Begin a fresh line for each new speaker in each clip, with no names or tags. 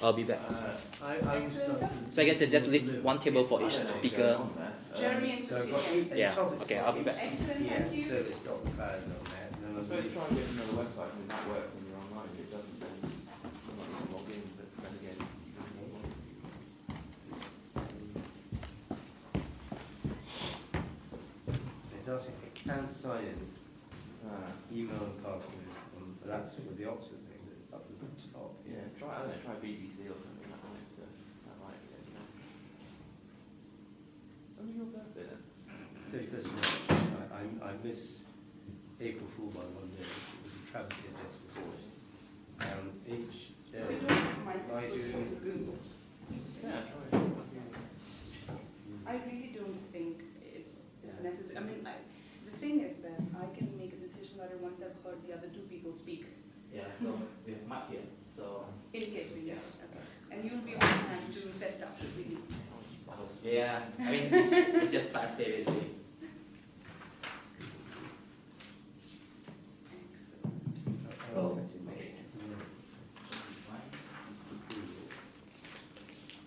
I'll be back.
I was starting.
So I guess it's just leave one table for each speaker.
Jeremy and
So I've
Cecilia.
got
Yeah, okay, I'll be back.
Excellent,
Yeah,
thank you.
service.cloud on there. And then
I suppose try and get another website and that works and you're online. If it doesn't, then you're not going to log in. But then again,
it's asking I can't sign in, email and password. That's with the Oxford thing up at the top.
yeah, try I don't know, try BBC or something like that. So that might you know. When was your birthday then?
31st of March. I miss April Fool by one day. It was a travesty of justice.
We don't have
I do.
Google.
Yeah, try it.
I really don't think it's necessary. I mean, the thing is that I can make a decision about it once I've heard the other two people speak.
Yeah, so we have Mark here. So
In case we do. Okay. And you'll be on hand to set it up, should we need?
yeah, I mean it's just start there basically.
Excellent.
Oh, okay.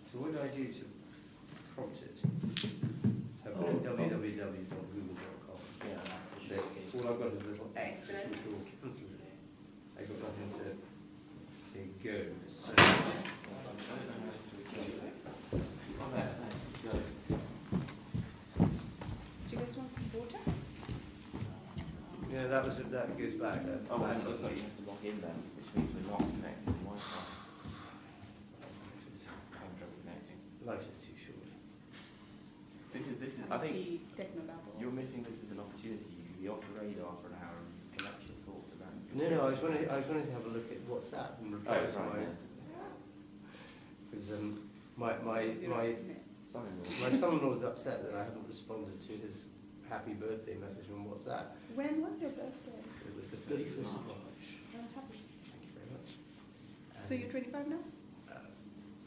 So what do I do to prompt it? I put in www.google.com.
Yeah.
All I've got is a little X,
Excellent.
which will cancel it. I've got nothing to say go. So,
Do you guys want some water?
yeah, that goes back. That's
Oh,
the
well,
back
it looks like you have to log in then, which means we're not connected to Wi-Fi. Having trouble connecting.
Life is too short.
This is. I think
Technobabble.
you're missing this as an opportunity. You can be off the radar for an hour and collect your thoughts about.
No, I was wanting to have a look at WhatsApp and reply
Oh,
to
right.
because my
Son-in-law.
son-in-law's upset that I haven't responded to his happy birthday message on WhatsApp.
When was your birthday?
It was the 31st of March.
I'm happy.
Thank you very much.
So you're 25 now?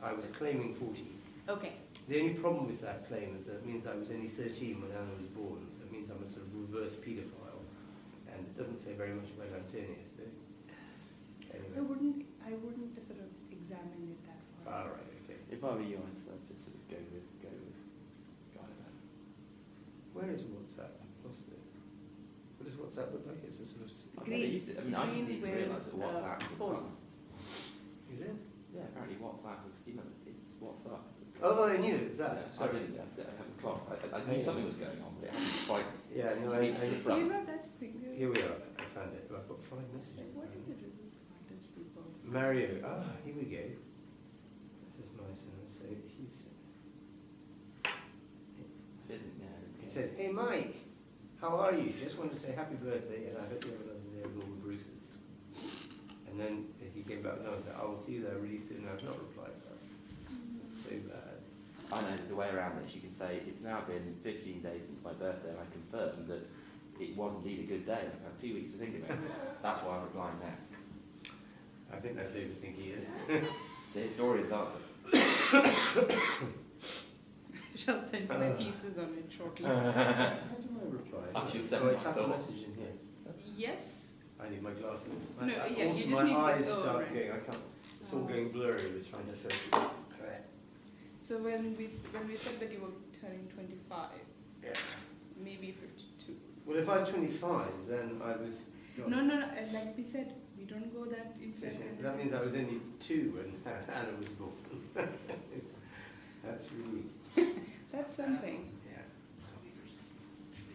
I was claiming 40.
Okay.
The only problem with that claim is that it means I was only 13 when Anna was born, so it means I'm a sort of reverse paedophile, and it doesn't say very much about Antonia, so anyway.
I wouldn't sort of examine it that far.
All right, okay.
If I were you, I'd just sort of go with. I don't know.
Where is WhatsApp? I've lost it. What does WhatsApp look like? It's a sort of...
I've never used it. I mean, I didn't
Green
even realise that
with,
WhatsApp was a
phone.
button.
Is it?
Yeah, apparently WhatsApp was, it's WhatsApp.
Oh, I knew it was
Yeah,
that.
I
Sorry.
didn't have a clock. I knew something was going on, but it hadn't quite
Yeah, no,
reached the front.
You know, that's the thing.
Here we are. I found it. I've got 5 messages.
What is it with this artist people?
Mario. Ah, here we go. This is my son. So he said, "Hey Mike, how are you? Just wanted to say happy birthday, and I hope you have another day with all the Bruces." And then he came back and I said, "I will see you there really soon." I've not replied to that. That's so bad.
I know there's a way around this. You can say, it's now been 15 days since my birthday, and I confirm that it was indeed a good day. I've had 2 weeks to think about it. That's why I'm replying now.
I think that's overthinking it.
It's a historian's answer.
Shall send my pieces on it shortly.
How do I reply?
I should send
Oh, I
my
type a
thoughts.
message in here.
yes.
I need my glasses.
No, yeah, you
also,
just
my
need to
eyes
go
start
over it.
going. I can't. It's all going blurry with trying to focus.
So when we said that you were turning 25,
Yeah.
maybe 52.
Well, if I was 25, then I was.
No. Like we said, we don't go that into.
That means I was only 2 when Anna was born. That's really.
That's something.
Yeah.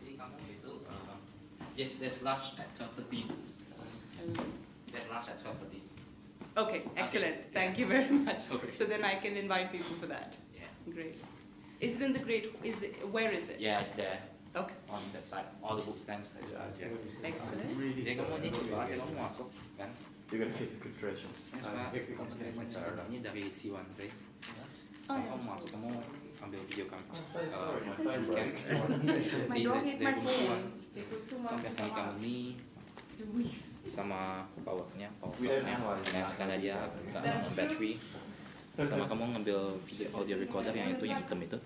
Jadi kamu itu yes, that's lunch at 12:30. That's lunch at 12:30.
Okay, excellent.
Okay,
Thank
yeah.
you very much.
Okay.
So then I can invite people for that.
Yeah.
Great. Is it in the great? Where is it?
Yeah, it's there
Okay.
on that side. All the book stands.
I think it was-
Excellent.
I'm really
Dia kamu
sorry.
ini
I'm
coba
really
aja kamu
getting-
masuk kan?
You're going to keep a good tradition.
Ini supaya konsekuensi sebenarnya dari C1 tadi.
Oh,
Kalau
yeah.
kamu masuk kamu ambil video kamu.
Sorry, my phone broke.
My dog ate my phone. They put too much
Sampai
in
hari
my
kamu
mouth.
ini
Do we?
sama powernya,
We don't analyze
ya karena dia nggak battery. Sama kamu ngambil video audio recorder yang itu yang hitam itu.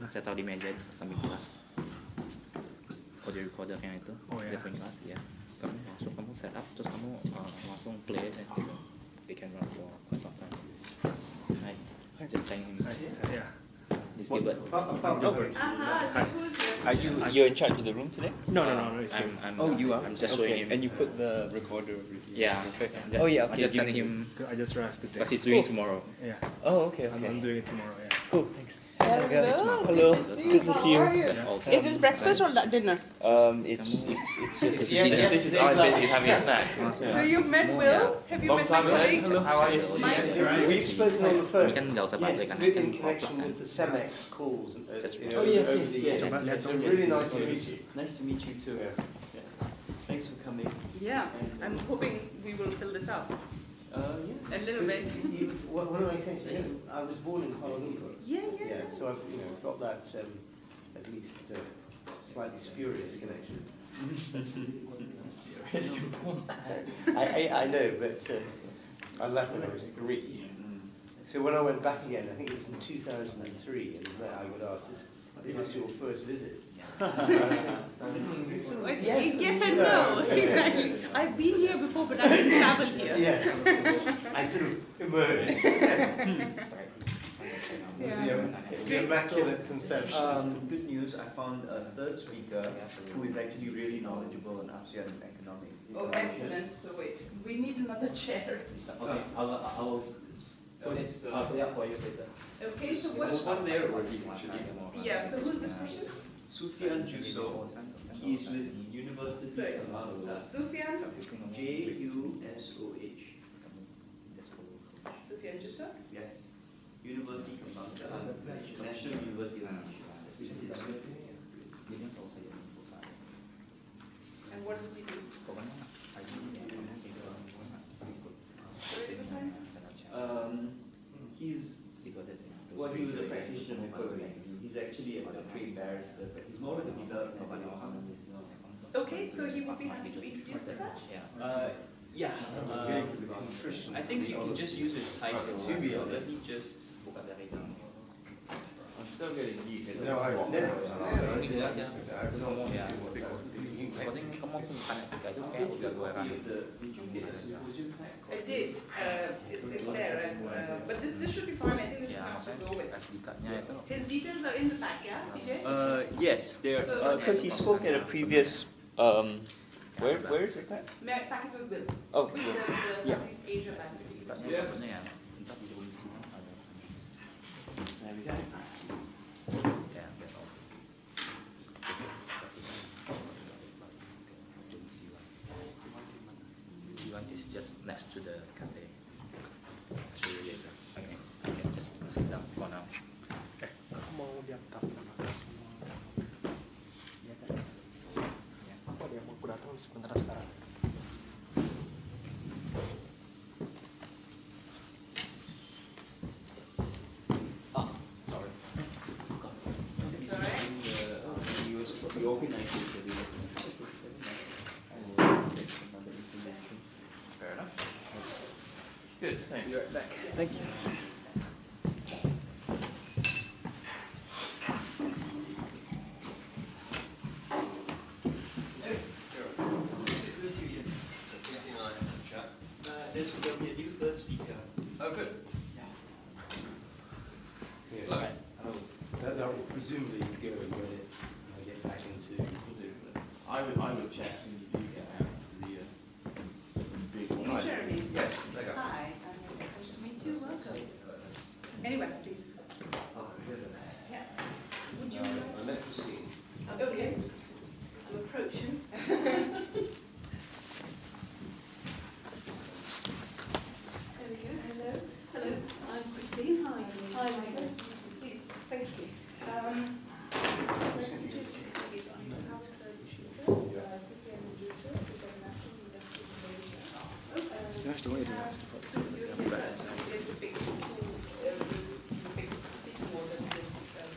Saya taruh di meja itu samping kelas. Audio recorder yang itu di samping kelas ya. Kamu masuk, kamu set up, terus kamu langsung play gitu. They can run for quite some time.
Yeah.
This Gilbert.
Are you're in charge of the room today?
No. It's him.
You are?
I'm just showing him.
And you put the recorder over here.
Yeah.
Perfect.
I'm just,
Oh, yeah,
I'm
okay,
just
give
telling
me-
him
I just arrived today.
because he's doing tomorrow.
Yeah.
Oh, okay.
I'm doing it tomorrow. Yeah.
Cool, thanks.
Hello.
Hello.
Good to see
Good to see you.
How are you?
That's all.
Is this breakfast or dinner?
It's just
This
Yeah,
is
yes,
this is
they
our
love
basic having a snack.
So you met Will? Have you
Long
met my
time ago.
colleague?
How are you?
We've spoken on the phone.
Ini kan nggak usah balik kan,
Yes,
kan
in
call
connection
kan.
with the CEMEX calls.
Just-
You know,
Oh, yes,
over
yes,
the
yes.
years.
Coba lihat
It's
dong.
really nice to meet you.
Nice to meet you too.
Yeah.
Thanks for coming.
Yeah, I'm hoping we will fill this out
Yeah.
a little bit.
What am I saying? You know, I was born in Kuala Lumpur.
Yeah.
Yeah, so I've got that at least slightly spurious connection. I know, but I left when I was 3. So when I went back again, I think it was in 2003, and I got asked, "Is this your first visit?"
Yes and no, exactly. I've been here before, but I didn't travel here.
Yes, I sort of emerged. The immaculate conception.
Good news, I found a third speaker who is actually really knowledgeable on ASEAN economics.
Oh, excellent. So wait, we need another chair.
Okay, I'll put it up for you later.
Okay, so
There's
what's...
one there already, actually.
Yeah, so who's this person?
Sufyan Juso. He is with University
So it's
Kemalda.
Sufyan?
Jusoh.
Sufyan Juso?
Yes. University Kemalda. National University of Malaysia.
And what does he do? Political scientist?
He's Well, he was a practitioner before. He's actually a trained barrister, but he's more of a development economist.
Okay, so he would be happy to be introduced as such?
Yeah. I think you can just use his title. So let me just.
I'm still getting used.
No, I've never.
Paling kamu langsung tanya tiga itu kayak udah 2 kali.
Did you get the symposium pack?
I did. It's there, and, but this should be fine. I think this is
Ya,
enough to
maksudnya
go with.
SDK-nya itu.
His details are in the pack, yeah, PJ?
Yes, there.
So-
Because he spoke at a previous. Where is it at?
Pack is with Will.
Oh,
With the
Yeah.
Southeast Asia pack.
SDK-nya
Yeah.
sebenarnya ya, entah di Indonesia ada.
There we go.
Yeah, that's all. This one is just next to the cafe. I'll show you later. Okay, just sit down for now.
Mau diantar mana? Apa dia mau aku datang sebentar sekarang?
Sorry.
It's all right.
He organized it.
Fair enough. Good, thanks.
You're right back.
Thank you.
There'll be a new third speaker.
Oh, good.
Yeah. That will presumably go when I get back into.
I would check when you do get out to the big one.
Hey, Jeremy.
Yes, there you go.
Hi, I'm pleasure to meet you. Welcome. Anyway, please. Yeah. Would you like?
I met Christine.
Okay. I'll approach you. There we go. Hello. Hello. I'm Christine. Hi. Hi, Michael. Please. Thank you. So let me just introduce our third speaker, Sufyan Juso, who's at the National University of Malaysia. Since you're here, there's a big pool, big speaking order for this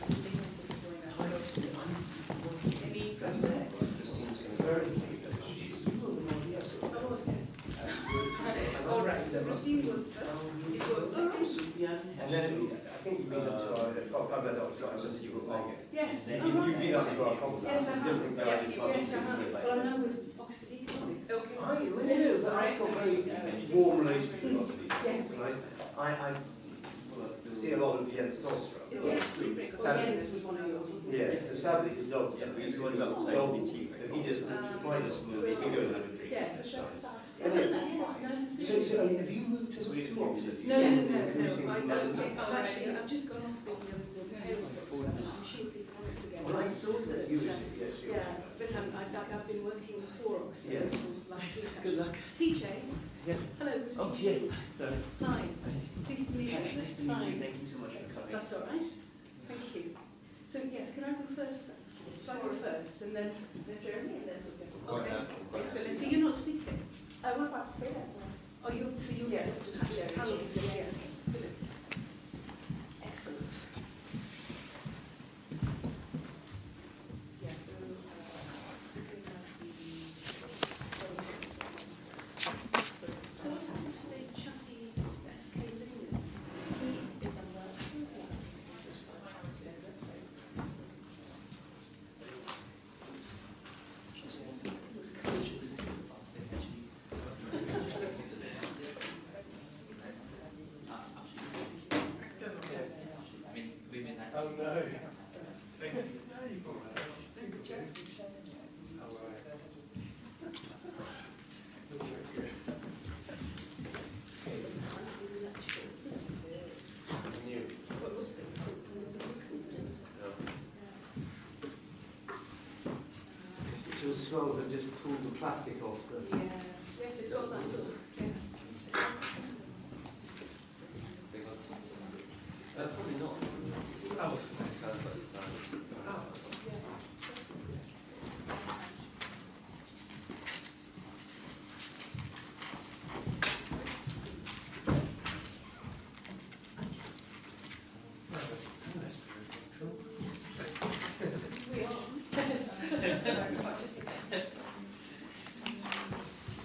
meeting to join us. So, any questions? All right, so Christine goes first. You go second.
And then I think you've been up to our
Yes.
You've been up to our conference.
Yes, I have.
Different guys.
Yes, well, I'm with Oxford Economics.
Okay.
I know, but I've got a very warm relationship with these.
Yes.
I see a lot role of Jens Tolstrup.
Yes,
Yeah, so sadly his dog's dead. He's got a dog, so he just might just move. We go and have a drink.
Yeah,
That's
so
fine.
start.
And so have you moved to two offices?
No.
Increasing
I've
the-
actually, I've just gone off the payroll. I'm Shields Economics again.
Well, I saw that you, yes, you.
Yeah, but I've been working for Oxford
Yes.
last week.
Good luck.
PJ.
Yeah.
Hello, Christine.
Oh, yes. So,
Hi. Pleased to meet you.
nice to meet
Hi.
you. Thank you so much for coming.
That's all right. Thank you. So yes, can I go first? Shall I go first, and then Jeremy, and then Sophia? Okay. Excellent. So you're not speaking?
I will participate as well.
Oh, you. So you.
Yes.
Just Jeremy. Yeah. Good. Excellent. Yeah. So. So what's happened to the chunky SK Linen?
Oh, no. Thank you. No, you're all right. Thank you, Jeff. All right. It's new. It just smells of just pulled the plastic off the...
Yeah. Yes, it's got that look. Yeah.
Probably not. Oh, it sounds like it sounds. Oh.
We are.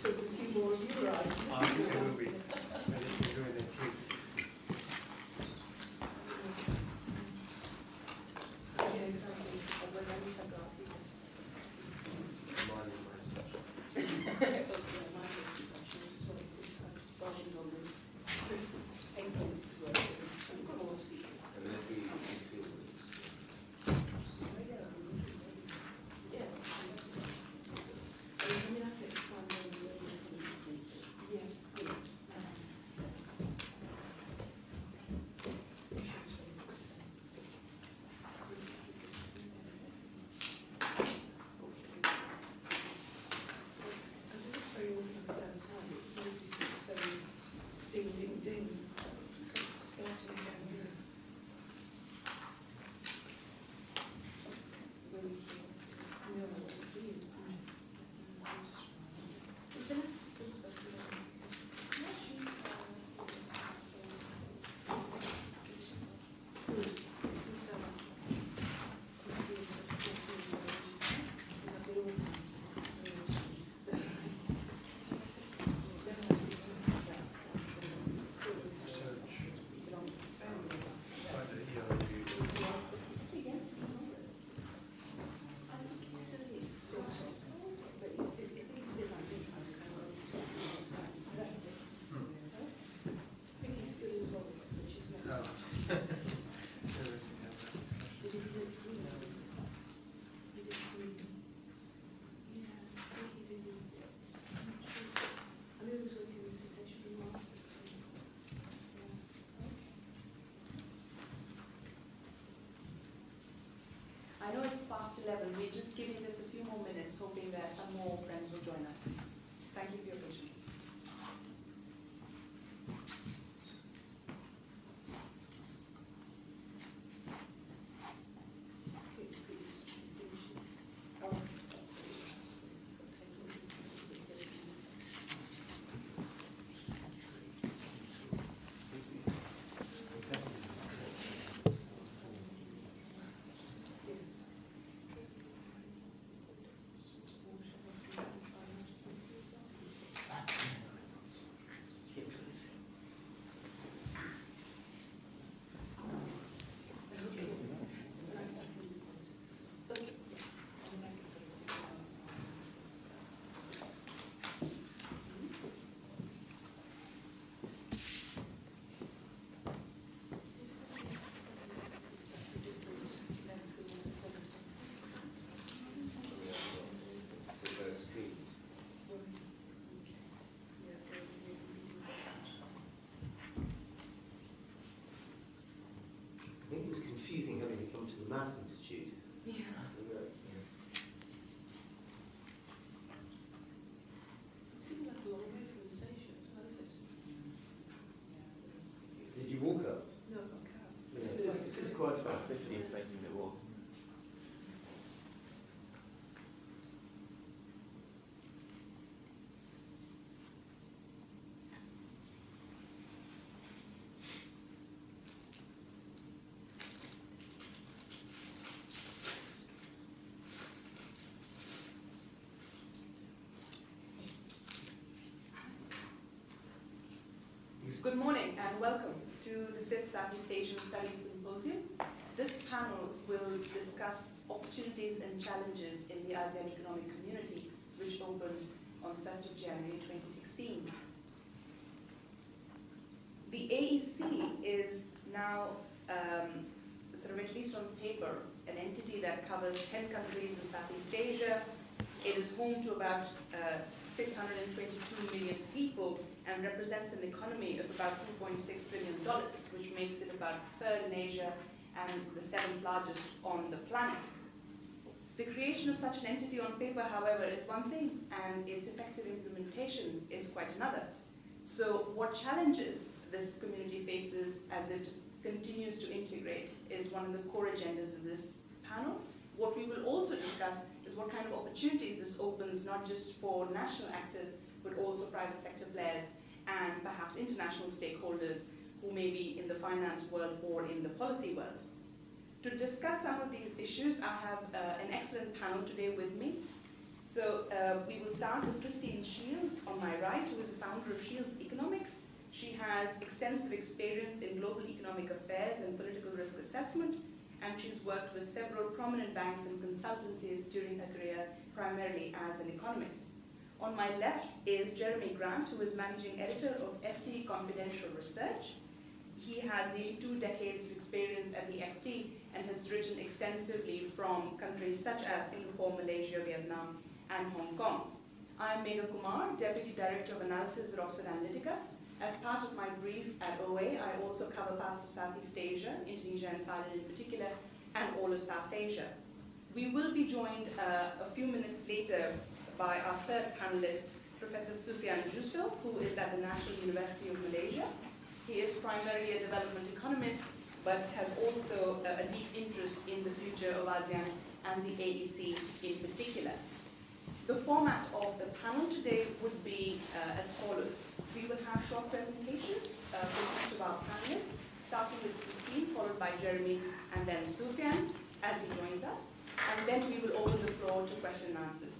So a few more of you arrive.
I think it will be. I just enjoy the tea.
Yeah, exactly. Otherwise I wish I could ask you
Mine is my special. And then if we feel
Ding, ding, ding. Starting again. I know it's past 11. We're just giving this a few more minutes, hoping that some more friends will join us. Thank you for your patience.
confusing having to come to the Maths Institute.
Yeah.
That's,
It seems like a long way from the station as well, is it?
Did you walk up?
No, I've got a cab.
Yeah, it is quite far.
15-20-minute walk.
Good morning and welcome to the 5th Southeast Asian Studies Symposium. This panel will discuss opportunities and challenges in the ASEAN Economic Community, which opened on 1st of January 2016. The AEC is now, sort of at least on paper, an entity that covers 10 countries in Southeast Asia. It is home to about 622 million people and represents an economy of about $2.6 billion, which makes it about third in Asia and the 7th largest on the planet. The creation of such an entity on paper, however, is one thing, and its effective implementation is quite another. So what challenges this community faces as it continues to integrate is one of the core agendas of this panel. What we will also discuss is what kind of opportunities this opens, not just for national actors, but also private sector players and perhaps international stakeholders who may be in the finance world or in the policy world. To discuss some of these issues, I have an excellent panel today with me. So we will start with Christine Shields on my right, who is the founder of Shields Economics. She has extensive experience in global economic affairs and political risk assessment, and she's worked with several prominent banks and consultancies during her career, primarily as an economist. On my left is Jeremy Grant, who is managing editor of FT Confidential Research. He has nearly 2 decades of experience at the FT and has written extensively from countries such as Singapore, Malaysia, Vietnam, and Hong Kong. I'm Megha Kumar, Deputy Director of Analysis at Oxford Analytica. As part of my brief at OA, I also cover parts of Southeast Asia, Indonesia and Thailand in particular, and all of South Asia. We will be joined a few minutes later by our third panelist, Professor Sufyan Jusso, who is at the National University of Malaysia. He is primarily a development economist, but has also a deep interest in the future of ASEAN and the AEC in particular. The format of the panel today would be as follows. We will have short presentations from each of our panelists, starting with Christine, followed by Jeremy, and then Sufyan as he joins us. And then we will open the floor to question and answers.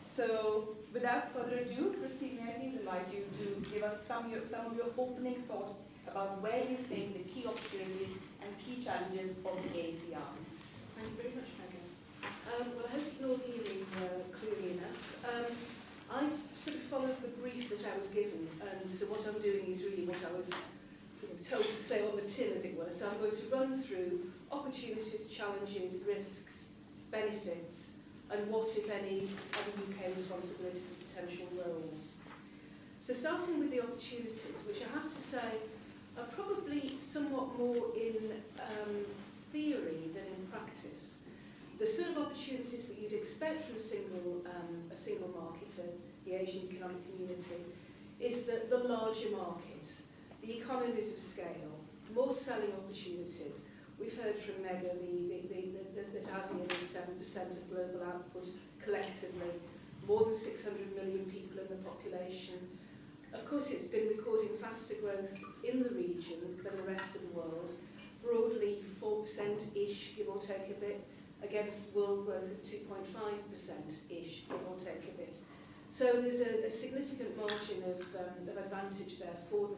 So without further ado, Christine, may I please invite you to give us some of your opening thoughts about where you think the key opportunities and key challenges of the ASEAN are.
Thank you very much, Megan. Well, I hope you can all hear me clearly enough. I've sort of followed the brief that I was given, and so what I'm doing is really what I was told to say on the tin, as it were. So I'm going to run through opportunities, challenges, risks, benefits, and what, if any, are the UK responsibilities and potential roles. So starting with the opportunities, which I have to say are probably somewhat more in theory than in practice. The sort of opportunities that you'd expect from a single market, the Asian Economic Community, is that the larger market, the economies of scale, more selling opportunities. We've heard from Megha that ASEAN is 7% of global output collectively, more than 600 million people in the population. Of course, it's been recording faster growth in the region than the rest of the world, broadly 4%-ish, give or take a bit, against world growth of 2.5%-ish, give or take a bit. So there's a significant margin of advantage there for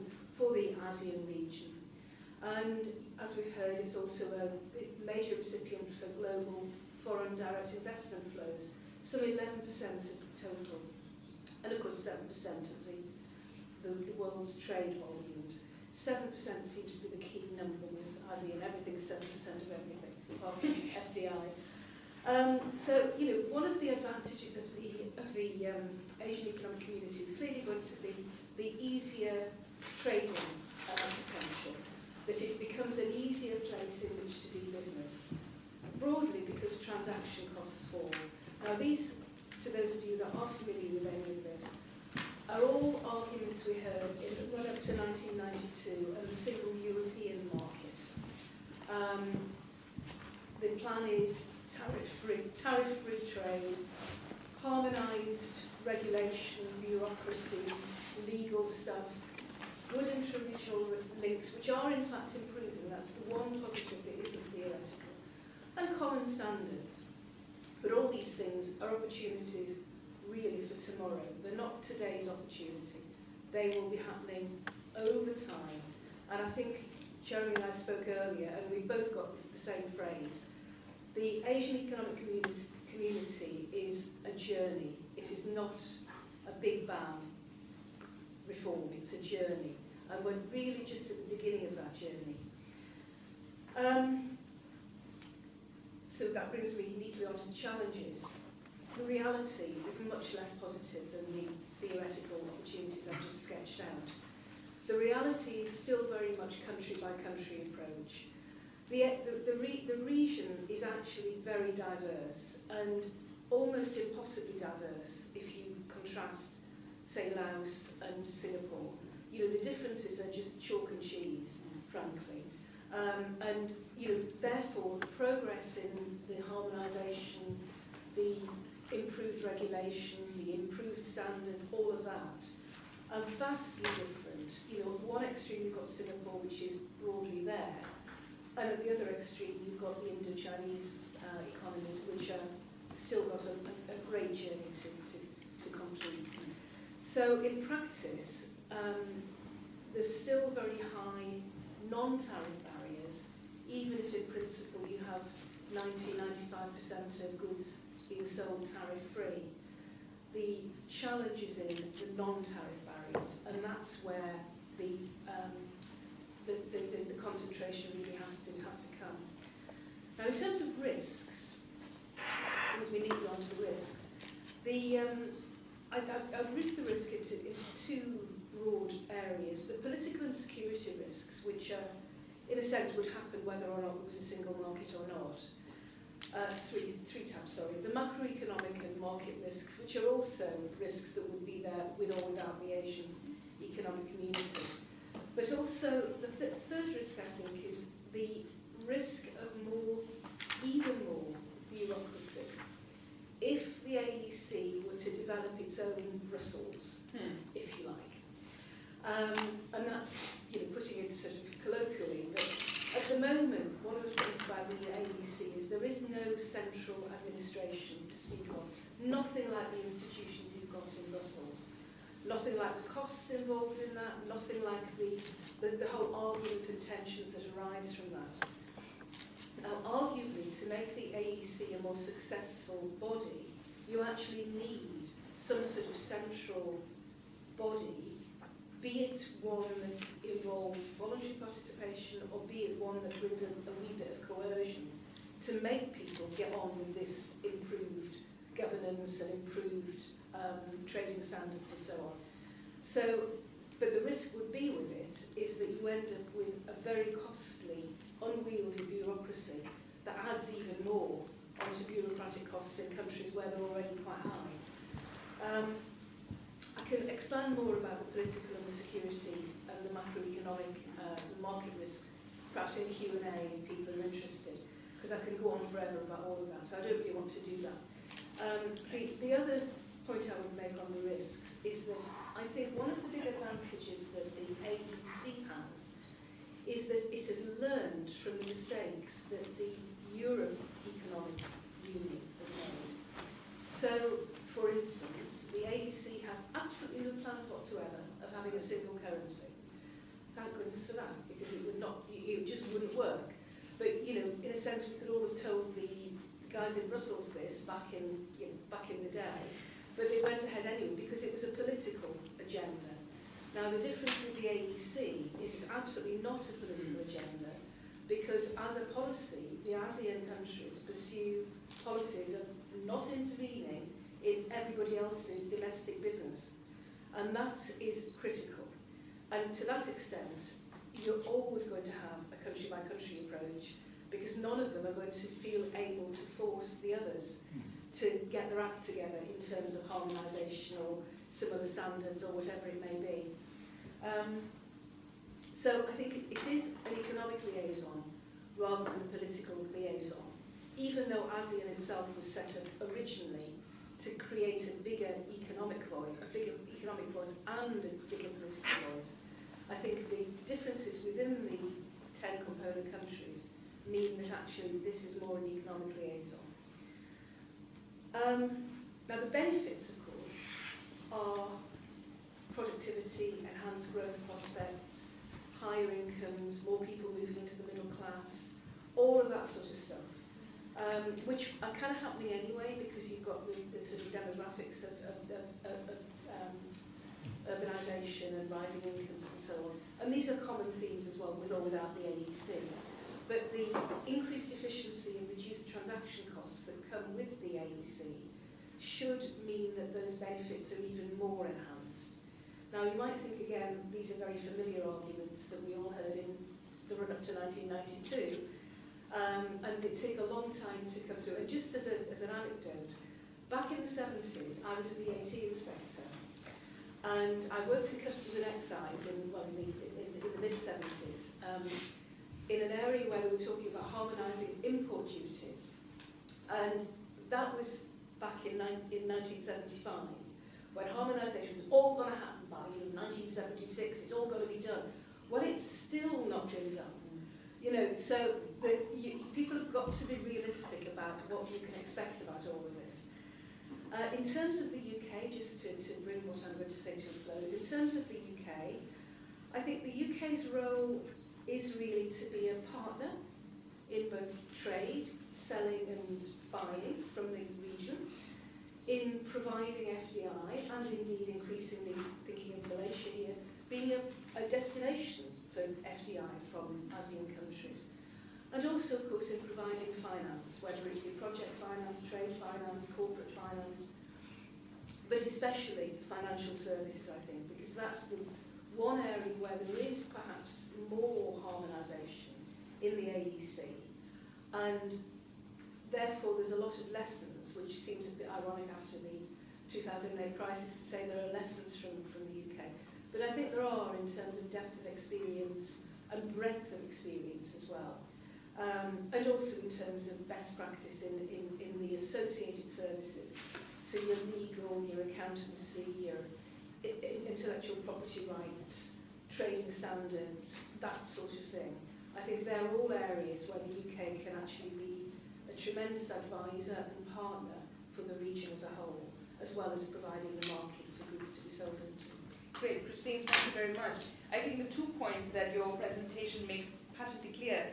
the ASEAN region. And as we've heard, it's also a major recipient for global foreign direct investment flows, some 11% of the total, and of course 7% of the world's trade volumes. 7% seems to be the key number with ASEAN. Everything's 7% of everything, apart from FDI. So, one of the advantages of the Asian Economic Community is clearly going to be the easier trading potential. that it becomes an easier place in which to do business, broadly because transaction costs fall. Now these, to those of you that are familiar with any of this, are all arguments we heard in the run-up to 1992 and the single European market. The plan is tariff-free trade, harmonised regulation, bureaucracy, legal stuff, good intra-regional links, which are in fact improving. That's the one positive that isn't theoretical. And common standards. But all these things are opportunities really for tomorrow. They're not today's opportunity. They will be happening over time. And I think Jeremy and I spoke earlier, and we both got the same phrase. The Asian Economic Community is a journey. It is not a big bang reform. It's a journey. And we're really just at the beginning of that journey. So that brings me neatly onto the challenges. The reality is much less positive than the theoretical opportunities I've just sketched out. The reality is still very much country-by-country approach. The region is actually very diverse and almost impossibly diverse if you contrast, say, Laos and Singapore. You know, the differences are just chalk and cheese, frankly. And you know, therefore, the progress in the harmonisation, the improved regulation, the improved standards, all of that, are vastly different. You know, at one extreme you've got Singapore, which is broadly there, and at the other extreme you've got the Indo-Chinese economies, which are still got a great journey to complete. So in practice, there's still very high non-tariff barriers, even if in principle you have 90–95% of goods being sold tariff-free. The challenge is in the non-tariff barriers, and that's where the concentration really has to come. Now, in terms of risks, as we neatly onto the risks, I've grouped the risk into two broad areas. The political and security risks, which in a sense would happen whether or not it was a single market or not. Three tabs, sorry. The macroeconomic and market risks, which are also risks that would be there with or without the Asian Economic Community. But also the third risk, I think, is the risk of even more bureaucracy. If the AEC were to develop its own Brussels, if you like, and that's, you know, putting it sort of colloquially, but at the moment, one of the things about the AEC is there is no central administration to speak of. Nothing like the institutions you've got in Brussels. Nothing like the costs involved in that. Nothing like the whole arguments and tensions that arise from that. Now, arguably, to make the AEC a more successful body, you actually need some sort of central body, be it one that involves voluntary participation or be it one that brings a wee bit of coercion to make people get on with this improved governance and improved trading standards and so on. So, but the risk would be with it is that you end up with a very costly, unwieldy bureaucracy that adds even more onto bureaucratic costs in countries where they're already quite high. I can expand more about the political and the security and the macroeconomic market risks, perhaps in Q&A if people are interested, because I can go on forever about all of that, so I don't really want to do that. The other point I would make on the risks is that I think one of the big advantages that the AEC has is that it has learned from the mistakes that the Europe Economic Union has made. So, for instance, the AEC has absolutely no plans whatsoever of having a single currency. Thank goodness for that, because it just wouldn't work. But, you know, in a sense, we could all have told the guys in Brussels this back in the day, but they went ahead anyway because it was a political agenda. Now, the difference with the AEC is it's absolutely not a political agenda, because as a policy, the ASEAN countries pursue policies of not intervening in everybody else's domestic business. And that is critical. And to that extent, you're always going to have a country-by-country approach, because none of them are going to feel able to force the others to get their act together in terms of harmonisation or similar standards or whatever it may be. So I think it is an economic liaison rather than a political liaison, even though ASEAN itself was set up originally to create a bigger economic voice and a bigger political voice. I think the differences within the 10 component countries mean that actually this is more an economic liaison. Now the benefits, of course, are productivity, enhanced growth prospects, higher incomes, more people moving into the middle class, all of that sort of stuff, which are kind of happening anyway because you've got the sort of demographics of urbanisation and rising incomes and so on. And these are common themes as well, with or without the AEC. But the increased efficiency and reduced transaction costs that come with the AEC should mean that those benefits are even more enhanced. Now, you might think, again, these are very familiar arguments that we all heard in the run-up to 1992, and they take a long time to come through. And just as an anecdote, back in the 70s, I was a VAT inspector, and I worked in Customs and Excise in the mid-70s, in an area where they were talking about harmonising import duties. And that was back in 1975, when harmonisation was all going to happen by 1976, it's all going to be done. Well, it's still not been done. So people have got to be realistic about what you can expect about all of this. In terms of the UK, just to bring what I'm going to say to a close, in terms of the UK, I think the UK's role is really to be a partner in both trade, selling and buying from the region, in providing FDI, and indeed increasingly thinking of Malaysia here, being a destination for FDI from ASEAN countries. And also, of course, in providing finance, whether it be project finance, trade finance, corporate finance, but especially financial services, I think, because that's the one area where there is perhaps more harmonisation in the AEC. And therefore, there's a lot of lessons, which seems a bit ironic after the 2008 crisis to say there are lessons from the UK. But I think there are in terms of depth of experience and breadth of experience as well. And also in terms of best practice in the associated services. So your legal, your accountancy, your intellectual property rights, trading standards, that sort of thing. I think they're all areas where the UK can actually be a tremendous advisor and partner for the region as a whole, as well as providing the market for goods to be sold into.
Great, Christine, thank you very much. I think the 2 points that your presentation makes patently clear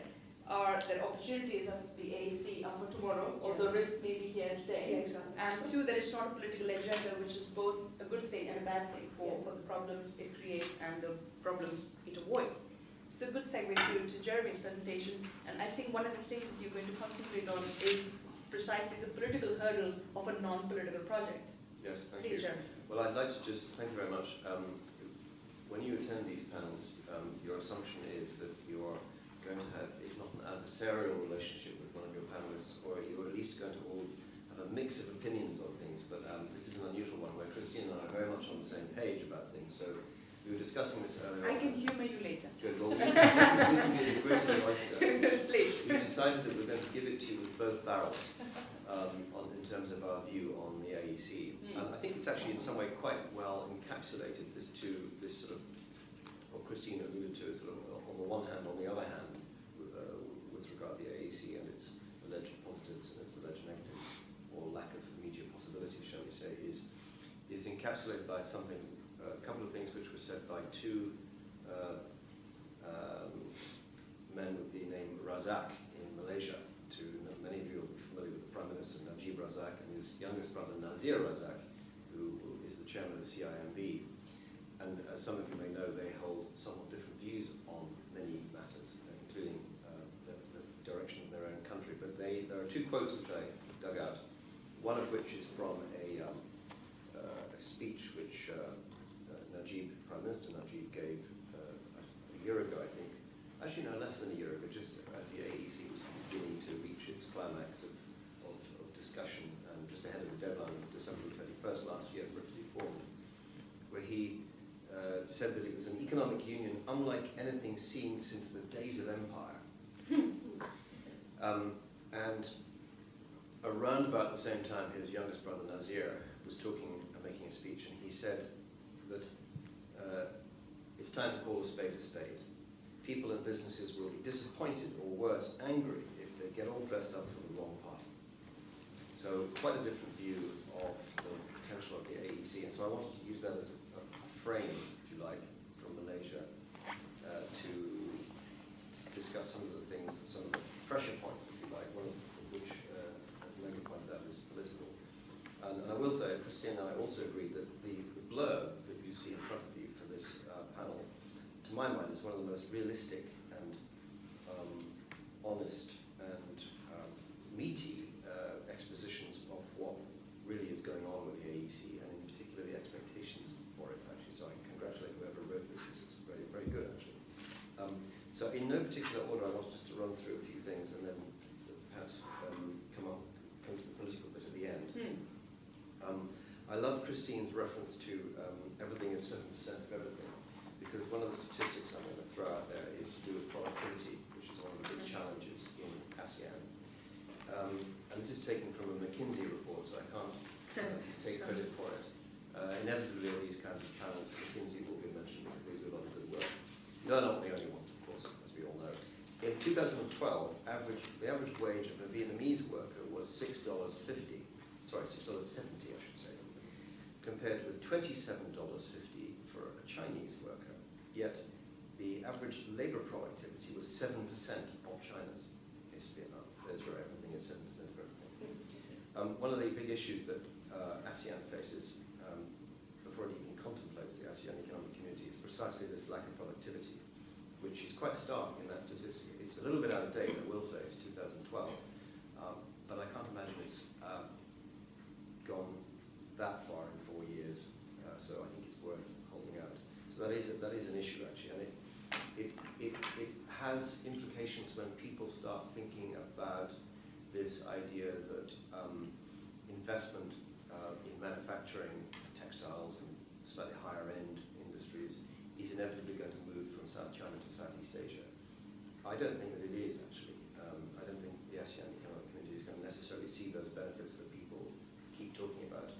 are that opportunities of the AEC are for tomorrow, although risks may be here today.
Yeah, exactly.
And 2, that it's not a political agenda, which is both a good thing and a bad thing for the problems it creates and the problems it avoids. It's a good segue to Jeremy's presentation, and I think one of the things that you're going to concentrate on is precisely the political hurdles of a non-political project.
Yes, thank
Please,
you.
Jeremy.
Well, I'd like to just, thank you very much. When you attend these panels, your assumption is that you are going to have, if not an adversarial relationship with one of your panelists, or you're at least going to all have a mix of opinions on things, but this is an unusual one where Christine and I are very much on the same page about things. So we were discussing this earlier.
I can humour you later.
Good. Well,
Please.
we decided that we're going to give it to you with both barrels in terms of our view on the AEC. And I think it's actually in some way quite well encapsulated this sort of what Christine alluded to, is sort of on the one hand, on the other hand, with regard to the AEC and its alleged positives and its alleged negatives, or lack of immediate possibility, shall we say, is encapsulated by something, a couple of things which were said by 2 men with the name Razak in Malaysia. Many of you will be familiar with the Prime Minister Najib Razak and his youngest brother Nazir Razak, who is the chairman of the CIMB. And as some of you may know, they hold somewhat different views on many matters, including the direction of their own country. But there are 2 quotes which I dug out, one of which is from a speech which Prime Minister Najib gave a year ago, I think, actually no less than a year ago, just as the AEC was beginning to reach its climax of discussion, just ahead of the deadline of December 31st last year for it to be formed, where he said that it was an economic union unlike anything seen since the days of empire. And around about the same time, his youngest brother Nazir was making a speech, and he said that it's time to call a spade a spade. People and businesses will be disappointed, or worse, angry, if they get all dressed up for the wrong party. So quite a different view of the potential of the AEC, and so I wanted to use that as a frame, if you like, from Malaysia to discuss some of the things, some of the pressure points, if you like, one of which, as Megan pointed out, is political. And I will say, Christine and I also agreed that the blurb that you see in front of you for this panel, to my mind, is one of the most realistic and honest and meaty expositions of what really is going on with the AEC, and in particular the expectations for it, actually. So I congratulate whoever wrote this, because it's very, very good, actually. So in no particular order, I want just to run through a few things and then perhaps come to the political bit at the end. I love Christine's reference to everything is 7% of everything, because one of the statistics I'm going to throw out there is to do with productivity, which is one of the big challenges in ASEAN. And this is taken from a McKinsey report, so I can't take credit for it. Inevitably, on these kinds of panels, McKinsey will be mentioned because they do a lot of good work. They're not the only ones, of course, as we all know. In 2012, the average wage of a Vietnamese worker was $6.70, I should say, compared with $27.50 for a Chinese worker. Yet, the average labor productivity was 7% of China's. In case of Vietnam, there's where everything is 7% of everything. One of the big issues that ASEAN faces before it even contemplates the ASEAN Economic Community is precisely this lack of productivity, which is quite stark in that statistic. It's a little bit out of date, I will say, it's 2012, but I can't imagine it's gone that far in 4 years, so I think it's worth holding out. So that is an issue, actually, and it has implications when people start thinking about this idea that investment in manufacturing, textiles, and slightly higher end industries is inevitably going to move from South China to Southeast Asia. I don't think that it is, actually. I don't think the ASEAN Economic Community is going to necessarily see those benefits that people keep talking about.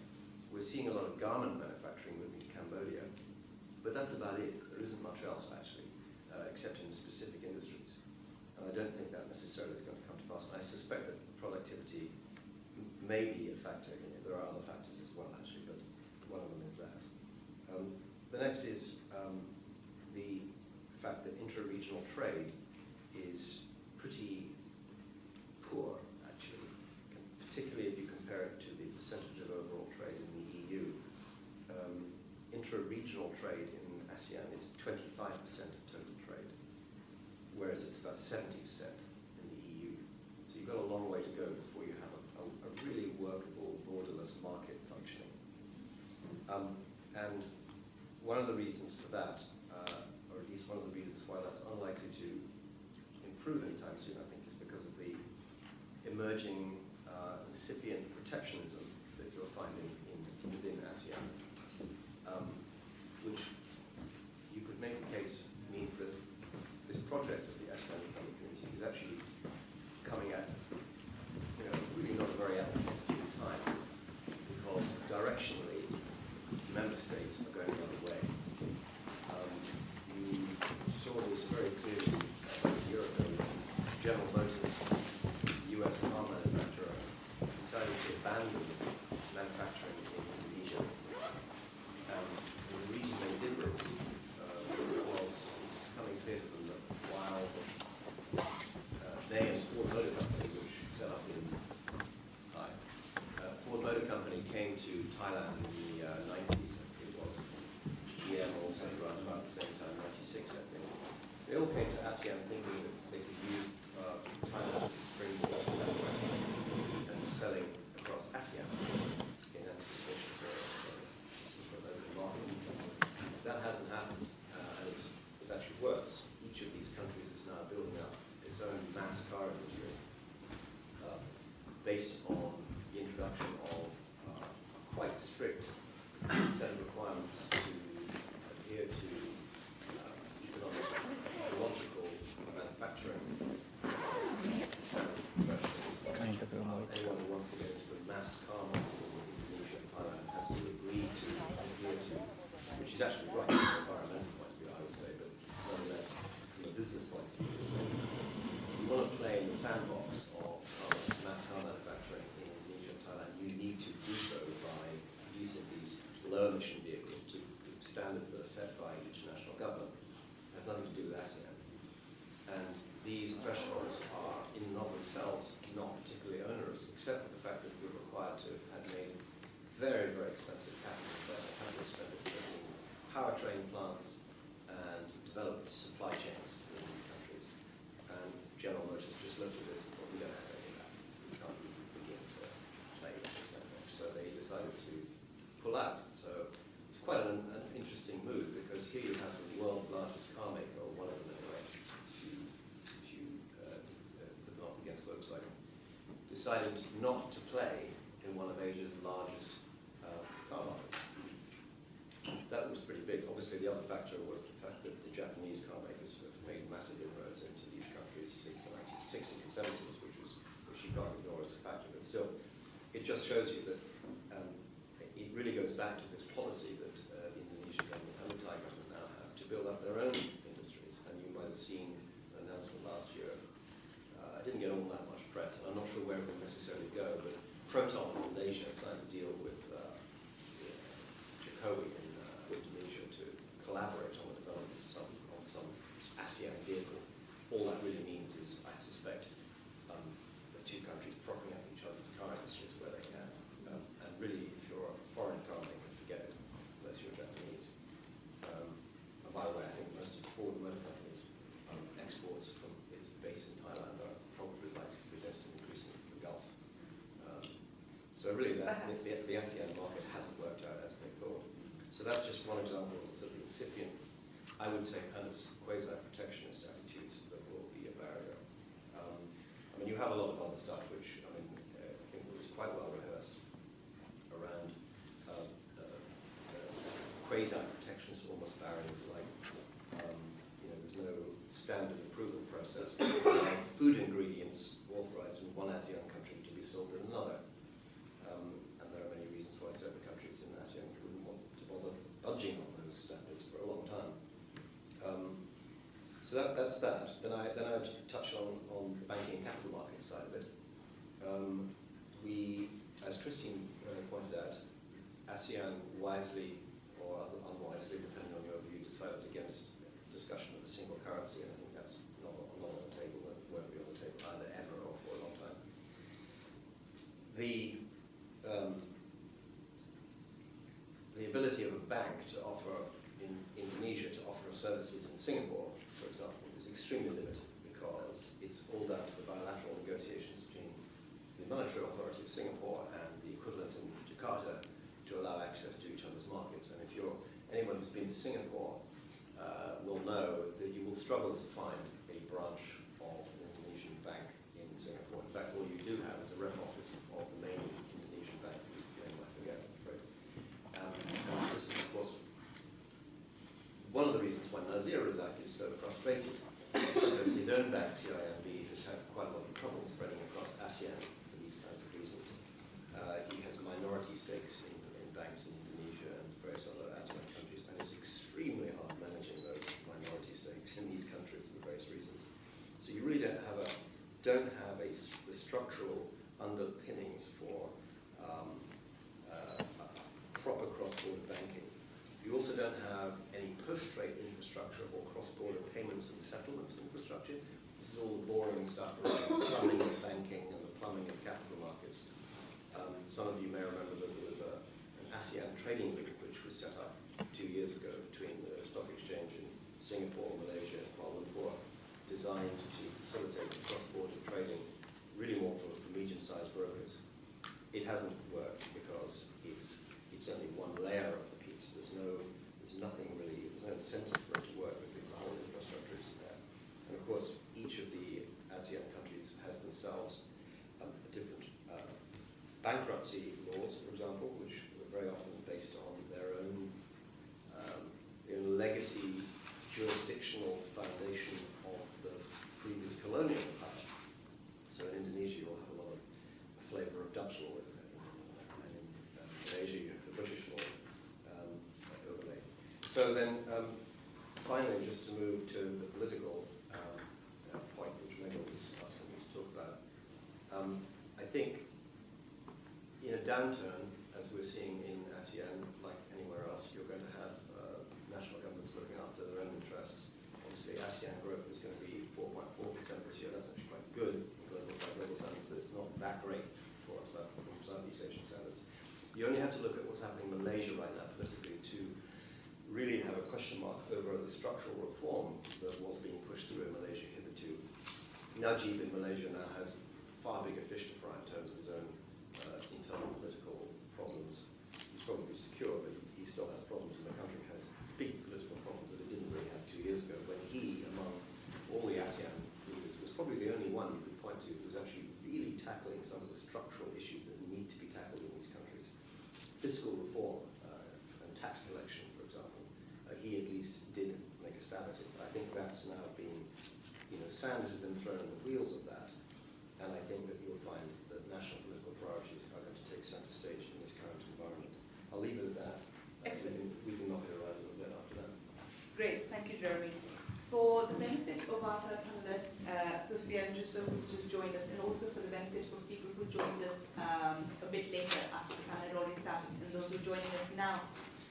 We're seeing a lot of garment manufacturing moving to Cambodia, but that's about it. There isn't much else, actually, except in specific industries. And I don't think that necessarily is going to come to pass. And I suspect that productivity may be a factor in it. There are other factors as well, actually, but one of them is that. The next is the fact that intra-regional trade is pretty poor, actually, particularly if you compare it to the percentage of overall trade in the EU. Intra-regional trade in ASEAN is 25% of total trade, whereas it's about 70% in the EU. So you've got a long way to go before you have a really workable, borderless market functioning. And one of the reasons for that, or at least one of the reasons why that's unlikely to improve anytime soon, I think, is because of the emerging incipient protectionism that you're finding within ASEAN, which you could make the case means that this project of the ASEAN Economic Community is actually coming at really not a very opportune time, because directionally member states are going the other way. You saw this very clearly about a year ago. General Motors, US car manufacturer, decided to abandon manufacturing in Indonesia. And the reason they did this was becoming clear to them that while they, as Ford Motor Company, which set up in Ford Motor Company came to Thailand in the 90s, I think it was. GM also around about the same time, 96, I think. They all came to ASEAN thinking that they could use Thailand as a springboard and selling across ASEAN in anticipation for a local market. That hasn't happened, and it's actually worse. Each of these countries is now
sandbox of mass car manufacturing in Indonesia and Thailand, you need to do so by producing these low-emission vehicles to standards that are set by each national government. It has nothing to do with ASEAN. And these thresholds are, in and of themselves, not particularly onerous, except for the fact that we're required to have made very, very expensive capital expenditure in powertrain plants and developed supply chains in these countries. And General Motors just looked at this and thought, we don't have any of that. We can't even begin to play with this sandbox. So they decided to pull out. So it's quite an interesting move, because here you have the world's largest car maker, or one of them anyway, if you put them up against Volkswagen, decided not to play in one of Asia's largest car markets. That was pretty big. Obviously, the other factor was the fact that the Japanese car makers have made massive inroads into these countries since the 1960s and 70s, which you can't ignore as a factor. But still, it just shows you that it really goes back to this policy that the Indonesian government and the Thai government now have to build up their own industries. And you might have seen an announcement last year. I didn't get all that much press, and I'm not sure where it will necessarily go, but Proton in Malaysia signed a deal with Jokowi in Indonesia to collaborate on the development of some ASEAN vehicle. All that really means is, I suspect, the two countries propping up each other's car industries where they can. And really, if you're a foreign car maker, forget it, unless you're Japanese. And by the way, I think most of the Ford Motor Company's exports from its base in Thailand are probably likely to be destined increasingly to the Gulf. So really, the ASEAN market hasn't worked out as they thought. So that's just one example of the sort of incipient, I would say, kind of quasi-protectionist attitudes that will be a barrier. I mean, you have a lot of other stuff which, I think was quite well rehearsed around quasi-protectionist almost barriers, like, there's no standard approval process. Food ingredients authorized in one ASEAN country to be sold in another. And there are many reasons why certain countries in ASEAN wouldn't want to bother budging on those standards for a long time. So that's that. Then I would touch on the banking and capital markets side of it. We, as Christine pointed out, ASEAN wisely or unwisely, depending on your view, decided against discussion of a single currency, and I think that's not on the table, and won't be on the table either ever or for a long time. The ability of a bank to offer in Indonesia to offer services in Singapore, for example, is extremely limited, because it's all down to the bilateral negotiations between the monetary authority of Singapore and the equivalent in Jakarta to allow access to each other's markets. And if anyone who's been to Singapore will know that you will struggle to find a branch of an Indonesian bank in Singapore. In fact, all you do have is a rep office of the main Indonesian bank, whose name I forget, I'm afraid. And this is, of course, one of the reasons why Nazir Razak is so frustrated, is because his own bank, CIMB, has had quite a lot of trouble spreading across ASEAN for these kinds of reasons. He has minority stakes in banks in Indonesia and various other ASEAN countries, and it's extremely hard managing those minority stakes in these countries for various reasons. So you really don't have the structural underpinnings for proper cross-border banking. You also don't have any post-trade infrastructure or cross-border payments and settlements infrastructure. This is all the boring stuff around the plumbing of banking and the plumbing of capital markets. Some of you may remember that there was an ASEAN trading group which was set up 2 years ago between the stock exchange in Singapore, Malaysia, and Kuala Lumpur, designed to facilitate cross-border trading, really more for medium-sized brokers. It hasn't worked because it's only one layer of the piece. There's no incentive for it to work because the whole infrastructure isn't there. And of course, each of the ASEAN countries has themselves different bankruptcy laws, for example, which are very often based on their own legacy jurisdictional foundation of the previous colonial empire. So in Indonesia, you'll have a lot of flavour of Dutch law, and in Asia, you have the British law overlay. So then, finally, just to move to the political point, which Megan was asking me to talk about. I think in a downturn, as we're seeing in ASEAN, like anywhere else, you're going to have national governments looking after their own interests. Obviously, ASEAN growth is going to be 4.4% this year. That's actually quite good by global standards, but it's not that great for us from Southeast Asian standards. You only have to look at what's happening in Malaysia right now politically to really have a question mark over the structural reform that was being pushed through in Malaysia hitherto. Najib in Malaysia now has far bigger fish to fry in terms of his own internal political problems. He's probably secure, but he still has problems, and the country has big political problems that it didn't really have 2 years ago, when he, among all the ASEAN leaders, was probably the only one you could point to who was actually really tackling some of the structural issues that need to be tackled in these countries. Fiscal reform and tax collection, for example, he at least did make a stab at it. I think that's now being, sand has been thrown in the wheels of that, and I think that you'll find that national political priorities are going to take centre stage in this current environment. I'll leave it at that.
Excellent.
We can knock it around a little bit after that.
Great, thank you, Jeremy. For the benefit of our third panelist, Sophia and Jusso, who's just joined us, and also for the benefit of people who joined us a bit later after the panel had already started, and those who are joining us now.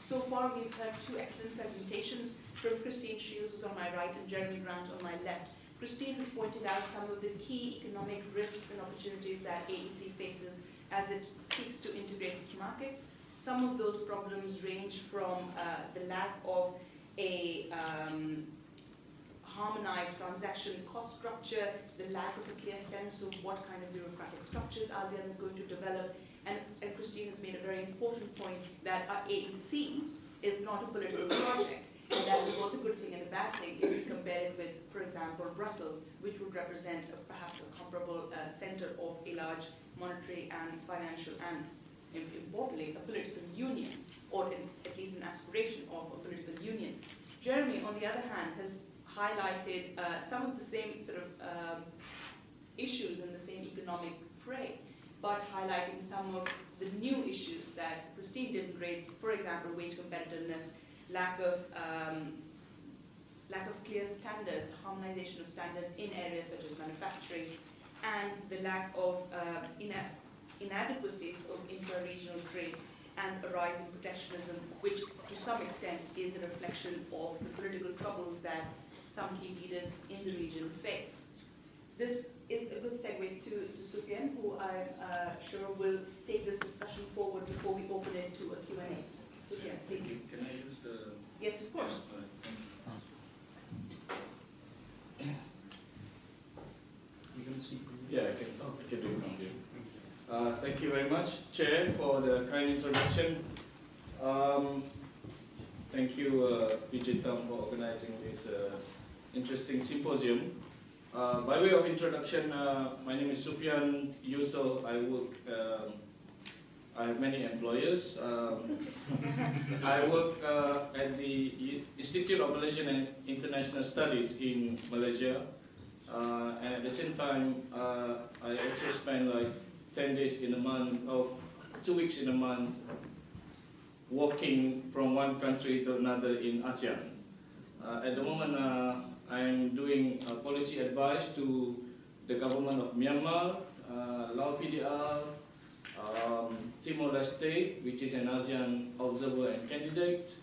So far, we've heard two excellent presentations from Christine Shields, who's on my right, and Jeremy Grant on my left. Christine has pointed out some of the key economic risks and opportunities that AEC faces as it seeks to integrate its markets. Some of those problems range from the lack of a harmonized transaction cost structure, the lack of a clear sense of what kind of bureaucratic structures ASEAN is going to develop, and Christine has made a very important point that our AEC is not a political project, and that is both a good thing and a bad thing if we compare it with, for example, Brussels, which would represent perhaps a comparable center of a large monetary and financial and, importantly, a political union, or at least an aspiration of a political union. Jeremy, on the other hand, has highlighted some of the same sort of issues in the same economic fray, but highlighting some of the new issues that Christine didn't raise, for example, wage competitiveness, lack of clear standards, harmonization of standards in areas such as manufacturing, and the lack of inadequacies of intra-regional trade and a rise in protectionism, which to some extent is a reflection of the political troubles that some key leaders in the region face. This is a good segue to Sufyan, who I'm sure will take this discussion forward before we open it to a Q&A. Sufyan, please.
Can I use the...
Yes, of course.
You can speak? Yeah, I can do it from here. Thank you very much, Chair, for the kind introduction. Thank you, PJ Tam, for organizing this interesting symposium. By way of introduction, my name is Sufyan Yusof. I have many employers. I work at the Institute of Malaysian and International Studies in Malaysia. And at the same time, I also spend like 10 days in a month, or 2 weeks in a month, walking from one country to another in ASEAN. At the moment, I'm doing policy advice to the government of Myanmar, Laos PDR, Timor-Leste, which is an ASEAN observer and candidate,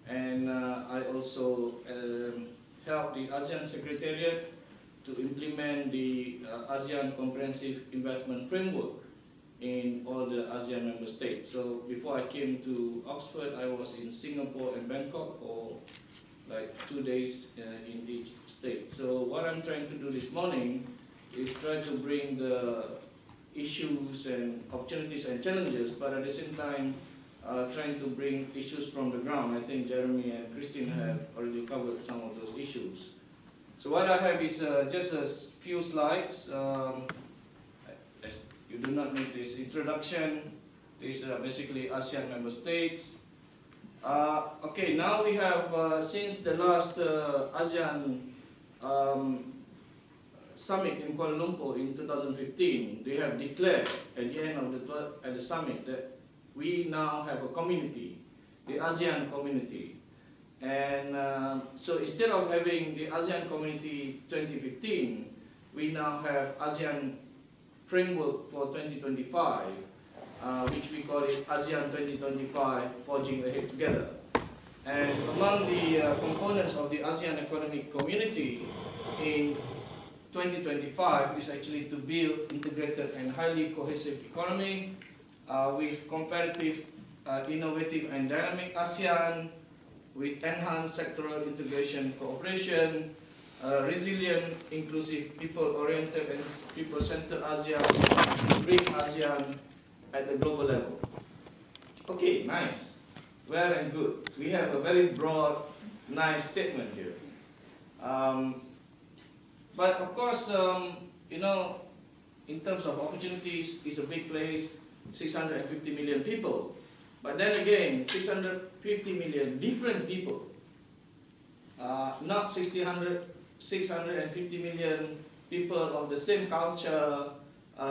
and I also help the ASEAN Secretariat to implement the ASEAN Comprehensive Investment Framework in all the ASEAN member states. So before I came to Oxford, I was in Singapore and Bangkok for like 2 days in each state. So what I'm trying to do this morning is try to bring the issues and opportunities and challenges, but at the same time trying to bring issues from the ground. I think Jeremy and Christine have already covered some of those issues. So what I have is just a few slides. You do not need this introduction. These are basically ASEAN member states. Okay, now we have, since the last ASEAN summit in Kuala Lumpur in 2015, they have declared at the end of the summit that we now have a community, the ASEAN community. And so instead of having the ASEAN community 2015, we now have ASEAN framework for 2025, which we call it ASEAN 2025, Forging Ahead Together. And among the components of the ASEAN Economic Community in 2025 is actually to build integrated and highly cohesive economy with competitive, innovative and dynamic ASEAN, with enhanced sectoral integration cooperation, resilient, inclusive, people-oriented and people-centered ASEAN, to bring ASEAN at the global level. Okay, nice. Well and good. We have a very broad, nice statement here. But of course, you know, in terms of opportunities, it's a big place, 650 million people. But then again, 650 million different people, not 650 million people of the same culture,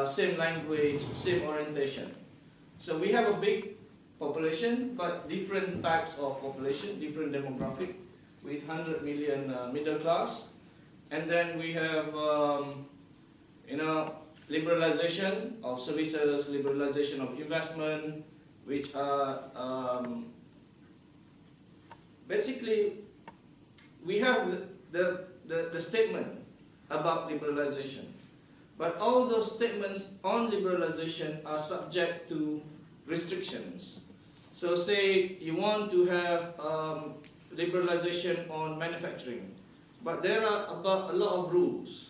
same language, same orientation. So we have a big population, but different types of population, different demographic, with 100 million middle class. And then we have, you know, liberalization of services, liberalization of investment, which are basically, we have the statement about liberalization. But all those statements on liberalization are subject to restrictions. So say you want to have liberalization on manufacturing, but there are about a lot of rules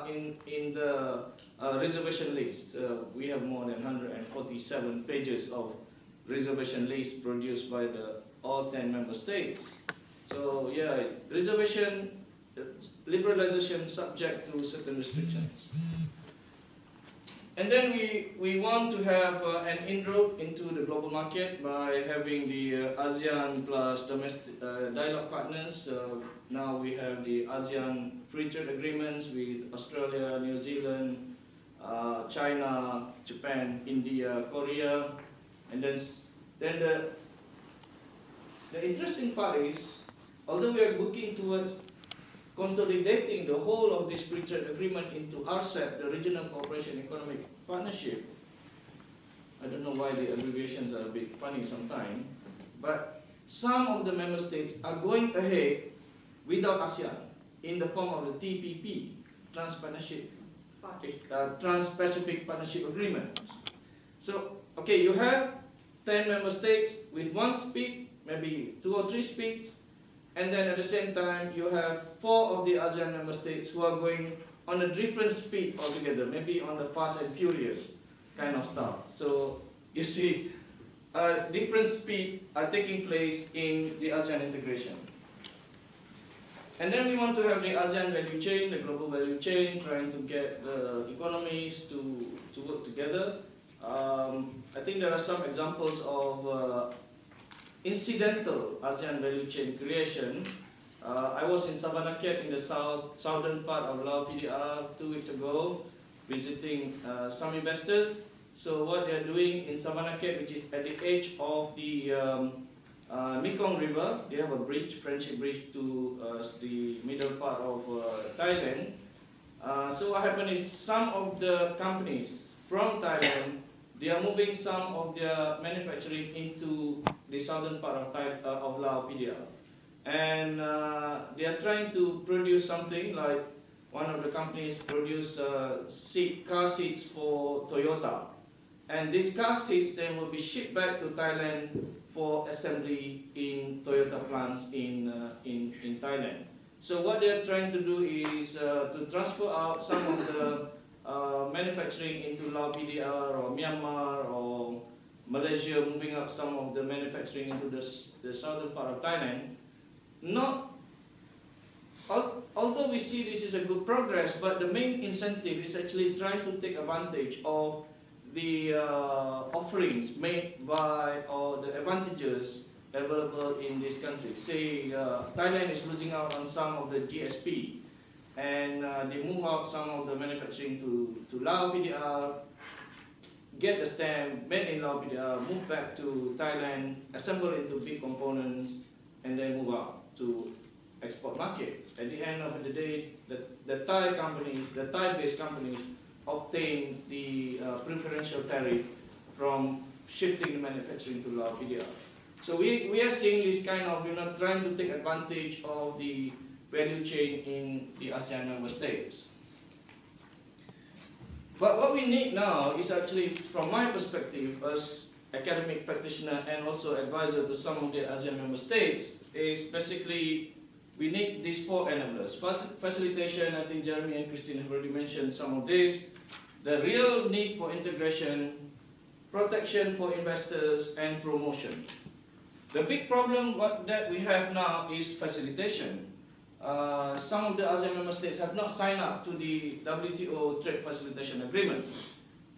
in the reservation list. We have more than 147 pages of reservation list produced by all 10 member states. So yeah, liberalization subject to certain restrictions. And then we want to have an inroad into the global market by having the ASEAN plus domestic dialogue partners. Now we have the ASEAN free trade agreements with Australia, New Zealand, China, Japan, India, Korea. And then the interesting part is, although we are looking towards consolidating the whole of this free trade agreement into RCEP, the Regional Cooperation Economic Partnership. I don't know why the abbreviations are a bit funny sometimes, but some of the member states are going ahead without ASEAN in the form of the TPP, Trans-Pacific Partnership Agreement. So, okay, you have 10 member states with one speed, maybe 2 or 3 speeds, and then at the same time, you have 4 of the ASEAN member states who are going on a different speed altogether, maybe on the fast and furious kind of stuff. So you see, different speed are taking place in the ASEAN integration. And then we want to have the ASEAN value chain, the global value chain, trying to get the economies to work together. I think there are some examples of incidental ASEAN value chain creation. I was in Savannakhet in the southern part of Lao PDR 2 weeks ago, visiting some investors. So what they are doing in Savannakhet, which is at the edge of the Mekong River, they have a bridge, friendship bridge to the middle part of Thailand. So what happened is some of the companies from Thailand, they are moving some of their manufacturing into the southern part of Lao PDR. And they are trying to produce something like, one of the companies produce car seats for Toyota. And these car seats then will be shipped back to Thailand for assembly in Toyota plants in Thailand. So what they are trying to do is to transfer out some of the manufacturing into Lao PDR or Myanmar or Malaysia, moving up some of the manufacturing into the southern part of Thailand. Although we see this is a good progress, but the main incentive is actually trying to take advantage of the offerings made by, or the advantages available in this country. Say Thailand is losing out on some of the GSP, and they move out some of the manufacturing to Lao PDR, get the stamp, made in Lao PDR, move back to Thailand, assemble into big components, and then move out to export market. At the end of the day, the Thai companies, the Thai-based companies, obtain the preferential tariff from shifting the manufacturing to Lao PDR. So we are seeing this kind of, trying to take advantage of the value chain in the ASEAN member states. But what we need now is actually, from my perspective as academic practitioner and also advisor to some of the ASEAN member states, is basically we need these four enablers. Facilitation, I think Jeremy and Christine have already mentioned some of this. The real need for integration, protection for investors, and promotion. The big problem that we have now is facilitation. Some of the ASEAN member states have not signed up to the WTO Trade Facilitation Agreement.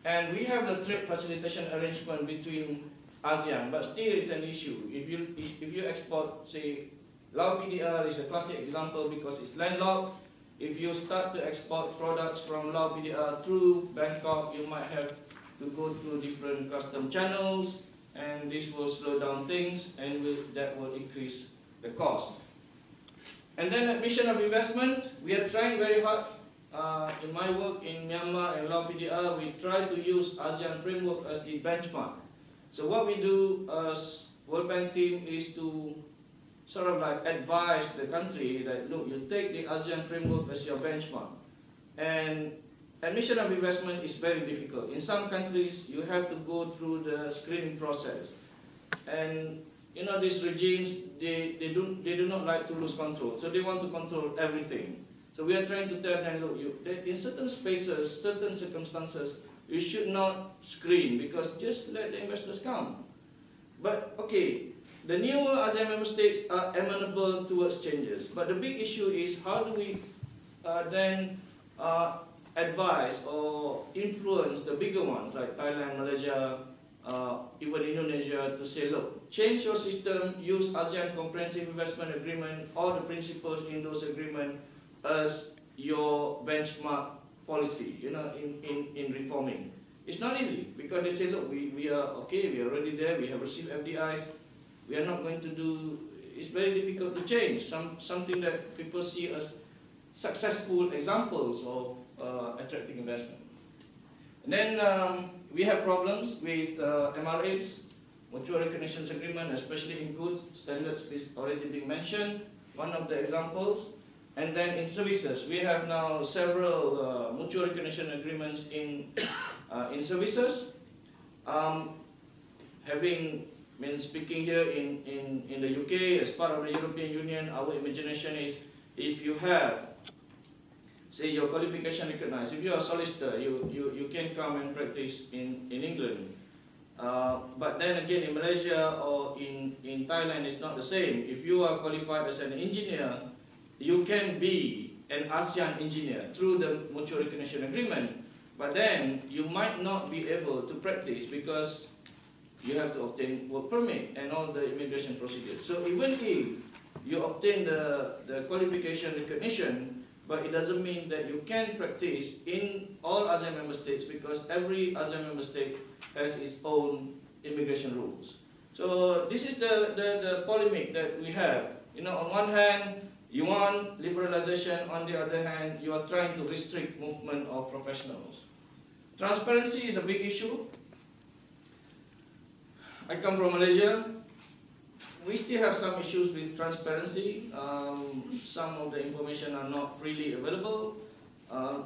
And we have the trade facilitation arrangement between ASEAN, but still it's an issue. If you export, say, Lao PDR is a classic example because it's landlocked. If you start to export products from Lao PDR through Bangkok, you might have to go through different custom channels, and this will slow down things, and that will increase the cost. And then admission of investment, we are trying very hard. In my work in Myanmar and Lao PDR, we try to use ASEAN framework as the benchmark. So what we do as World Bank team is to sort of like advise the country that, look, you take the ASEAN framework as your benchmark. And admission of investment is very difficult. In some countries, you have to go through the screening process. And these regimes, they do not like to lose control. So they want to control everything. So we are trying to tell them, look, in certain spaces, certain circumstances, you should not screen because just let the investors come. But okay, the newer ASEAN member states are amenable towards changes. But the big issue is how do we then advise or influence the bigger ones like Thailand, Malaysia, even Indonesia to say, look, change your system, use ASEAN Comprehensive Investment Agreement, all the principles in those agreements as your benchmark policy, in reforming. It's not easy because they say, look, we are okay, we are already there, we have received FDIs, we are not going to do, it's very difficult to change, something that people see as successful examples of attracting investment. And then we have problems with MRAs, mutual recognition agreement, especially in goods, standards is already being mentioned, one of the examples. And then in services, we have now several mutual recognition agreements in services. Having been speaking here in the UK as part of the European Union, our imagination is if you have, say, your qualification recognized, if you are a solicitor, you can come and practice in England. But then again, in Malaysia or in Thailand, it's not the same. If you are qualified as an engineer, you can be an ASEAN engineer through the mutual recognition agreement, but then you might not be able to practice because you have to obtain work permit and all the immigration procedures. So even if you obtain the qualification recognition, but it doesn't mean that you can practice in all ASEAN member states because every ASEAN member state has its own immigration rules. So this is the polemic that we have. On one hand, you want liberalization, on the other hand, you are trying to restrict movement of professionals. Transparency is a big issue. I come from Malaysia. We still have some issues with transparency. Some of the information are not freely available.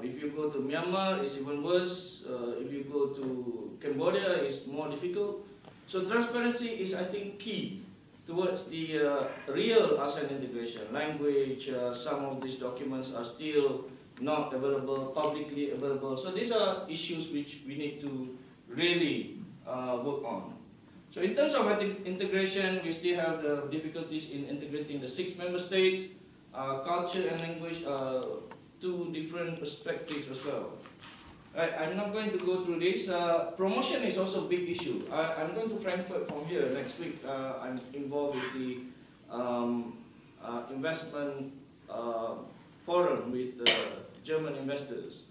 If you go to Myanmar, it's even worse. If you go to Cambodia, it's more difficult. So transparency is, I think, key towards the real ASEAN integration. Language, some of these documents are still not available, publicly available. So these are issues which we need to really work on. So in terms of integration, we still have the difficulties in integrating the 6 member states. Culture and language are 2 different perspectives as well. Right, I'm not going to go through this. Promotion is also a big issue. I'm going to Frankfurt from here next week. I'm involved with the investment forum with German investors,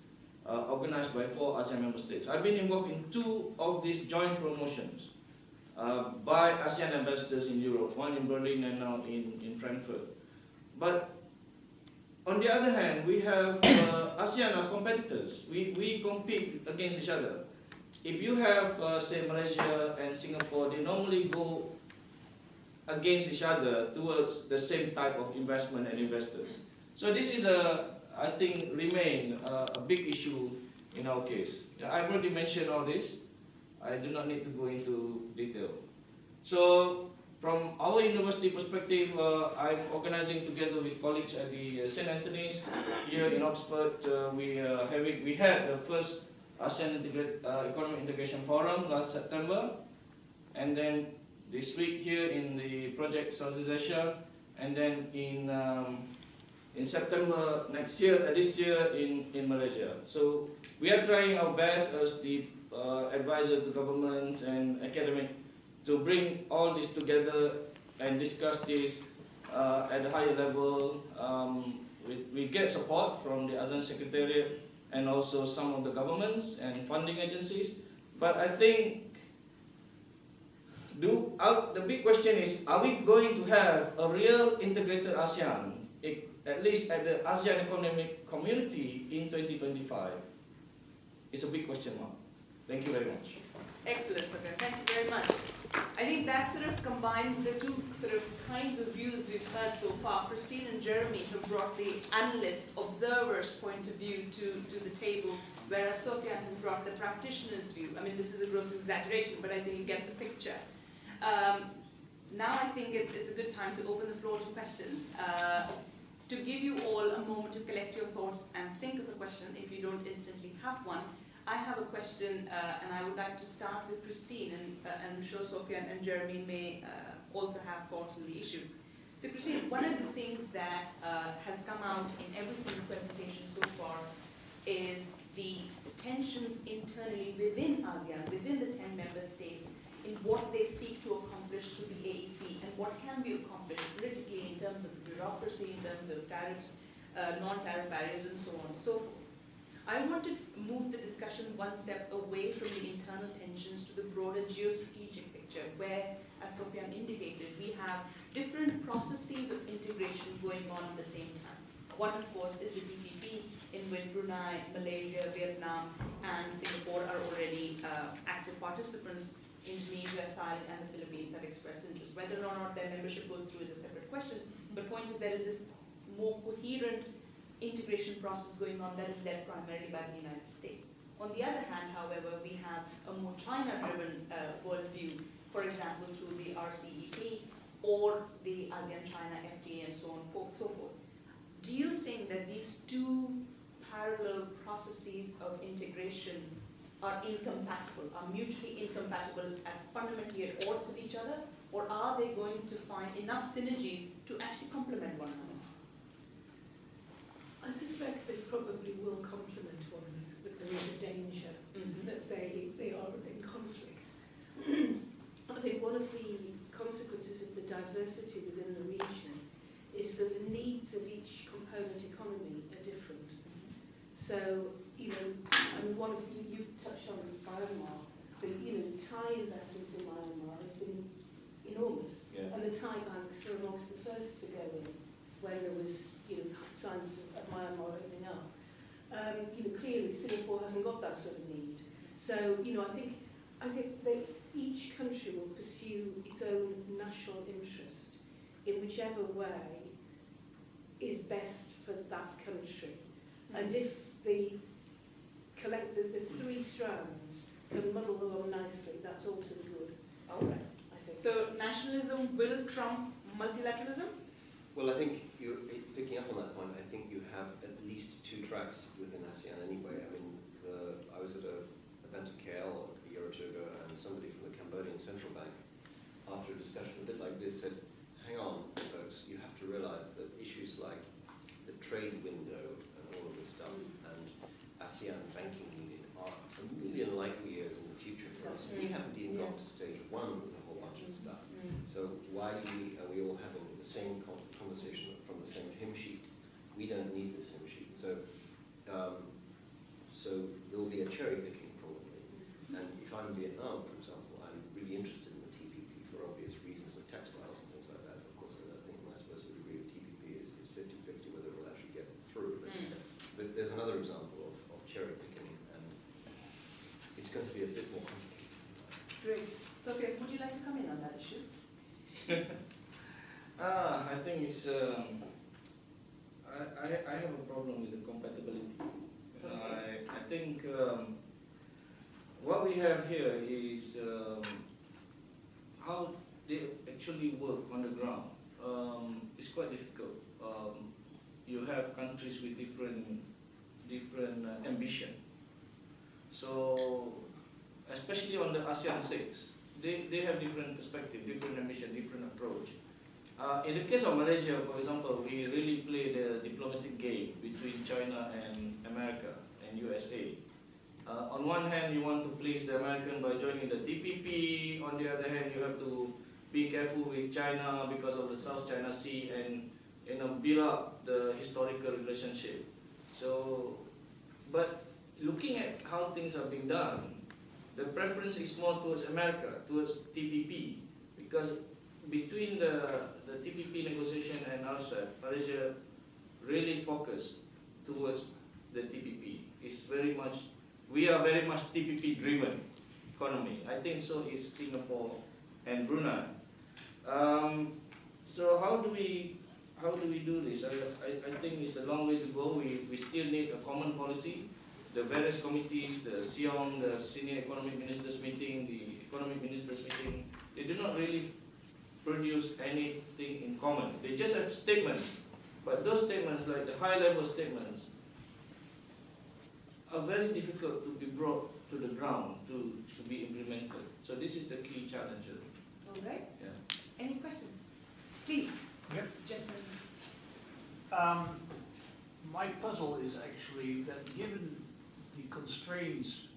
organized by 4 ASEAN member states. I've been involved in 2 of these joint promotions by ASEAN ambassadors in Europe, one in Berlin and now in Frankfurt. But on the other hand, we have ASEAN are competitors. We compete against each other. If you have, say, Malaysia and Singapore, they normally go against each other towards the same type of investment and investors. So this is I think, remain a big issue in our case. I've already mentioned all this. I do not need to go into detail. So from our university perspective, I'm organizing together with colleagues at the St. Anthony's here in Oxford. We had the first ASEAN Economic Integration Forum last September, and then this week here in the project Southeast Asia, and then in September this year in Malaysia. So we are trying our best as the advisor to governments and academic to bring all this together and discuss this at a higher level. We get support from the ASEAN Secretariat and also some of the governments and funding agencies. But I think the big question is, are we going to have a real integrated ASEAN, at least at the ASEAN Economic Community in 2025? It's a big question mark. Thank you very much.
Excellent, Sophia. Thank you very much. I think that sort of combines the two sort of kinds of views we've heard so far. Christine and Jeremy have brought the analyst, observer's point of view to the table, whereas Sophia has brought the practitioner's view. I mean, this is a gross exaggeration, but I think you get the picture. Now I think it's a good time to open the floor to questions. To give you all a moment to collect your thoughts and think of the question if you don't instantly have one. I have a question, and I would like to start with Christine, and I'm sure Sophia and Jeremy may also have thoughts on the issue. So Christine, one of the things that has come out in every single presentation so far is the tensions internally within ASEAN, within the 10 member states, in what they seek to accomplish through the AEC and what can be accomplished politically in terms of bureaucracy, in terms of tariffs, non-tariff barriers, and so on and so forth. I want to move the discussion one step away from the internal tensions to the broader geostrategic picture, where, as Sophia indicated, we have different processes of integration going on at the same time. One, of course, is the DPP, in which Brunei, Malaysia, Vietnam, and Singapore are already active participants. Indonesia, Thailand, and the Philippines have expressed interest. Whether or not their membership goes through is a separate question, but the point is there is this more coherent integration process going on that is led primarily by the United States. On the other hand, however, we have a more China-driven worldview, for example, through the RCEP or the ASEAN-China FTA and so on and so forth. Do you think that these two parallel processes of integration are incompatible, are mutually incompatible and fundamentally at odds with each other, or are they going to find enough synergies to actually complement one another?
I suspect they probably will complement one another, but there is a danger that they are in conflict. I think one of the consequences of the diversity within the region is that the needs of each component economy are different. So, I mean, one of you touched on Myanmar, but Thai investment in Myanmar has been enormous, and the Thai banks were amongst the first to go in when there was signs of Myanmar opening up. Clearly Singapore hasn't got that sort of need. So I think each country will pursue its own national interest in whichever way is best for that country. And if the three strands can muddle along nicely, that's all to the good.
All right.
I think.
So nationalism will trump multilateralism?
Well, I think you're picking up on that point. I think you have at least two tracks within ASEAN anyway. I mean, I was at an event at KL a year or two ago, and somebody from the Cambodian Central Bank, after a discussion a bit like this, said, hang on, folks, you have to realize that issues like the trade window and all of this stuff, and ASEAN banking union are a million light years in the future for us. We haven't even got to stage one with a whole bunch of stuff. So why are we all having the same conversation from the same hymn sheet? We don't need this hymn sheet. So there will be a cherry picking probably. And if I'm in Vietnam, for example, I'm really interested in the TPP for obvious reasons of textiles and things like that. Of course, I think most of us would agree that TPP is 50-50 whether it will actually get but there's another example of cherry picking, and it's going to be a bit more complicated.
Great. Sophia, would you like to come in on that issue?
I think it's, I have a problem with the compatibility. I think what we have here is how they actually work on the ground. It's quite difficult. You have countries with different ambition. So, especially on the ASEAN 6, they have different perspective, different ambition, different approach. In the case of Malaysia, for example, we really play the diplomatic game between China and America and USA. On one hand, you want to please the American by joining the TPP. On the other hand, you have to be careful with China because of the South China Sea and build up the historical relationship. So, but looking at how things are being done, the preference is more towards America, towards TPP, because between the TPP negotiation and RCEP, Malaysia really focused towards the TPP. It's very much, we are very much TPP driven economy. I think so is Singapore and Brunei. So how do we do this? I think it's a long way to go. We still need a common policy. The various committees, the SIOM, the Senior Economic Ministers Meeting, the Economic Ministers Meeting, they do not really produce anything in common. They just have statements, but those statements, like the high-level statements, are very difficult to be brought to the ground to be implemented. So this is the key challenge.
All right.
Yeah.
Any questions? Please.
Yep.
Gentlemen.
My puzzle is actually that given the constraints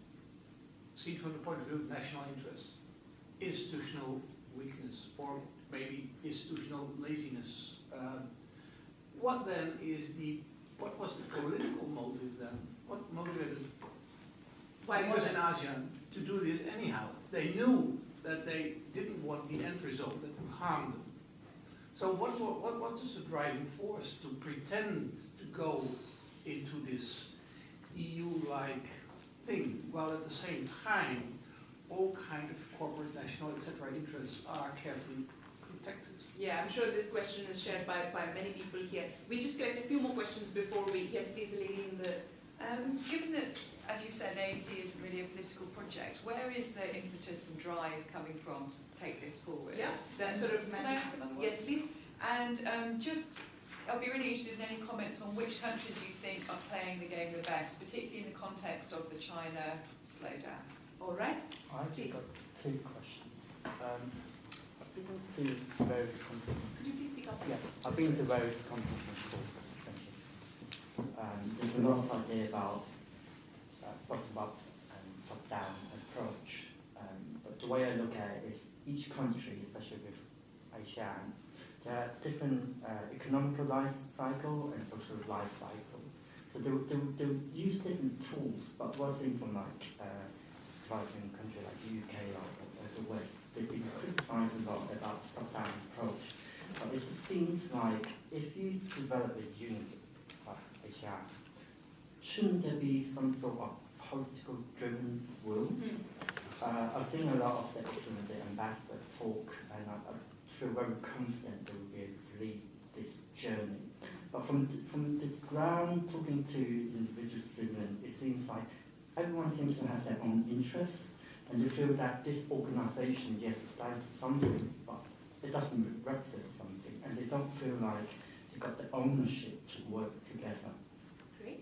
seen from the point of view of national interest, institutional weakness, or maybe institutional laziness, what was the political motive then? What motivated leaders in ASEAN to do this anyhow? They knew that they didn't want the end result that would harm them. So what is the driving force to pretend to go into this EU-like thing, while at the same time all kind of corporate, national, etc. interests are carefully protected?
Yeah, I'm sure this question is shared by many people here. We just collect a few more questions before we, yes please, the lady in the...
Given that, as you've said, AAC isn't really a political project, where is the impetus and drive coming from to take this forward?
Yeah, that's sort of...
Can I ask another one?
Yes, please.
And I'll be really interested in any comments on which countries you think are playing the game the best, particularly in the context of the China slowdown.
All right.
I've got two questions. I've been to various conferences.
Could you please speak up?
Yes, I've been to various conferences and talk. There's a lot of idea about bottom-up and top-down approach. But the way I look at it is each country, especially with ASEAN, there are different economical life cycle and social life cycle. So they use different tools, but what I've seen from like developing country like the UK or the West, they've been criticised a lot about the top-down approach. But it just seems like if you develop a unit like ASEAN, shouldn't there be some sort of political driven will? I've seen a lot of the Excellency Ambassador talk, and I feel very confident they will be able to lead this journey. But from the ground, talking to individual civilians, it seems like everyone seems to have their own interests, and they feel that this organisation, yes, it stands for something, but it doesn't represent something, and they don't feel like they've got the ownership to work together